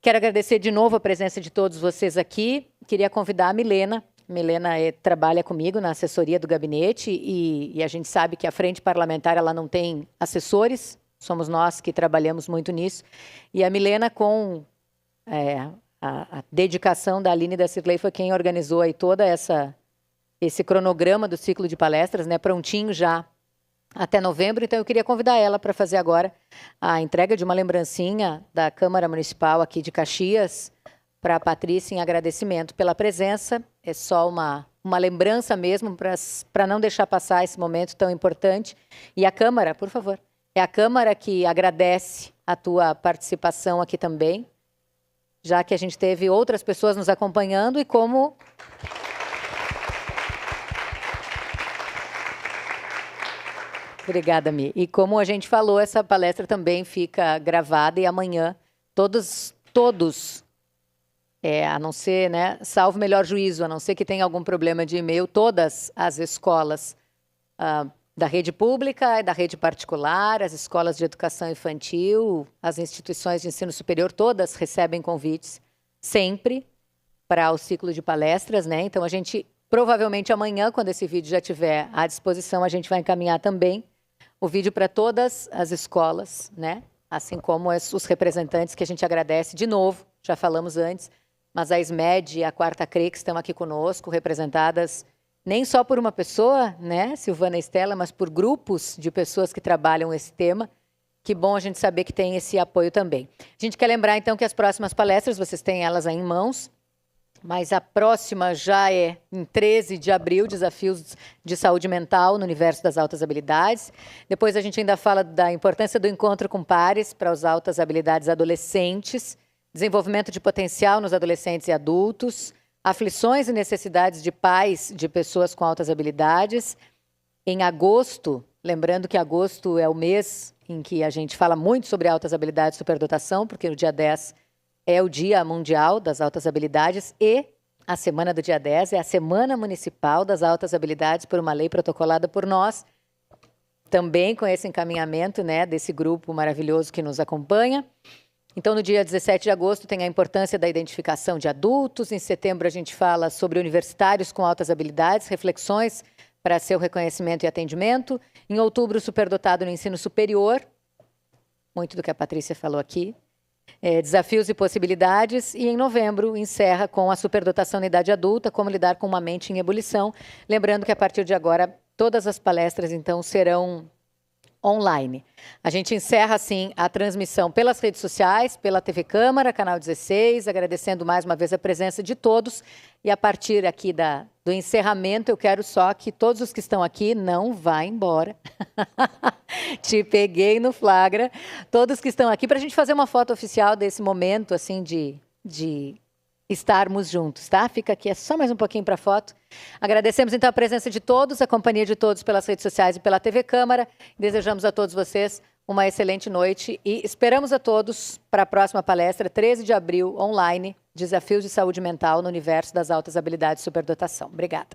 Quero agradecer de novo a presença de todos vocês aqui. Queria convidar a Milena. Milena trabalha comigo na assessoria do gabinete e a gente sabe que a frente parlamentar ela não tem assessores, somos nós que trabalhamos muito nisso. E a Milena, com a dedicação da Aline e da Cirlei, foi quem organizou aí toda esse cronograma do ciclo de palestras, né, prontinho já até novembro. Então, eu queria convidar ela para fazer agora a entrega de uma lembrancinha da Câmara Municipal aqui de Caxias para a Patrícia, em agradecimento pela presença. É só uma lembrança mesmo para não deixar passar esse momento tão importante. E a Câmara, por favor, é a Câmara que agradece a tua participação aqui também, já que a gente teve outras pessoas nos acompanhando e como... Obrigada, Mi. E como a gente falou, essa palestra também fica gravada e amanhã todos, a não ser, né, salvo melhor juízo, a não ser que tenha algum problema de e-mail, todas as escolas da rede pública e da rede particular, as escolas de educação infantil, as instituições de ensino superior, todas recebem convites sempre para o ciclo de palestras, né? Então, a gente, provavelmente amanhã, quando esse vídeo já estiver à disposição, a gente vai encaminhar também o vídeo para todas as escolas, né? Assim como os representantes que a gente agradece de novo, já falamos antes, mas a SMED e a Quarta CRE que estão aqui conosco, representadas nem só por uma pessoa, né, Silvana e Estela, mas por grupos de pessoas que trabalham esse tema. Que bom a gente saber que tem esse apoio também. A gente quer lembrar, então, que as próximas palestras, vocês têm elas aí em mãos, mas a próxima já é em 13 de abril, Desafios de Saúde Mental no Universo das Altas Habilidades. Depois a gente ainda fala da importância do encontro com pares para as altas habilidades adolescentes, desenvolvimento de potencial nos adolescentes e adultos, aflições e necessidades de pais de pessoas com altas habilidades. Em agosto, lembrando que agosto é o mês em que a gente fala muito sobre altas habilidades e superdotação, porque no dia 10 é o Dia Mundial das Altas Habilidades e a semana do dia 10 é a Semana Municipal das Altas Habilidades por uma lei protocolada por nós, também com esse encaminhamento, né, desse grupo maravilhoso que nos acompanha. Então, no dia 17 de agosto tem a importância da identificação de adultos. Em setembro a gente fala sobre universitários com altas habilidades, reflexões para seu reconhecimento e atendimento. Em outubro, superdotado no ensino superior, muito do que a Patrícia falou aqui. Desafios e possibilidades, e em novembro encerra com a superdotação na idade adulta, como lidar com uma mente em ebulição. Lembrando que a partir de agora todas as palestras então serão online. A gente encerra assim a transmissão pelas redes sociais, pela TV Câmara, canal 16, agradecendo mais uma vez a presença de todos, e a partir aqui do encerramento eu quero só que todos os que estão aqui não vá embora. Te peguei no flagra. Todos que estão aqui para a gente fazer uma foto oficial desse momento assim de estarmos juntos, tá? Fica aqui, é só mais um pouquinho para a foto. Agradecemos então a presença de todos, a companhia de todos pelas redes sociais e pela TV Câmara. Desejamos a todos vocês uma excelente noite e esperamos a todos para a próxima palestra, 13 de abril, online, Desafios de Saúde Mental no Universo das Altas Habilidades e Superdotação. Obrigada.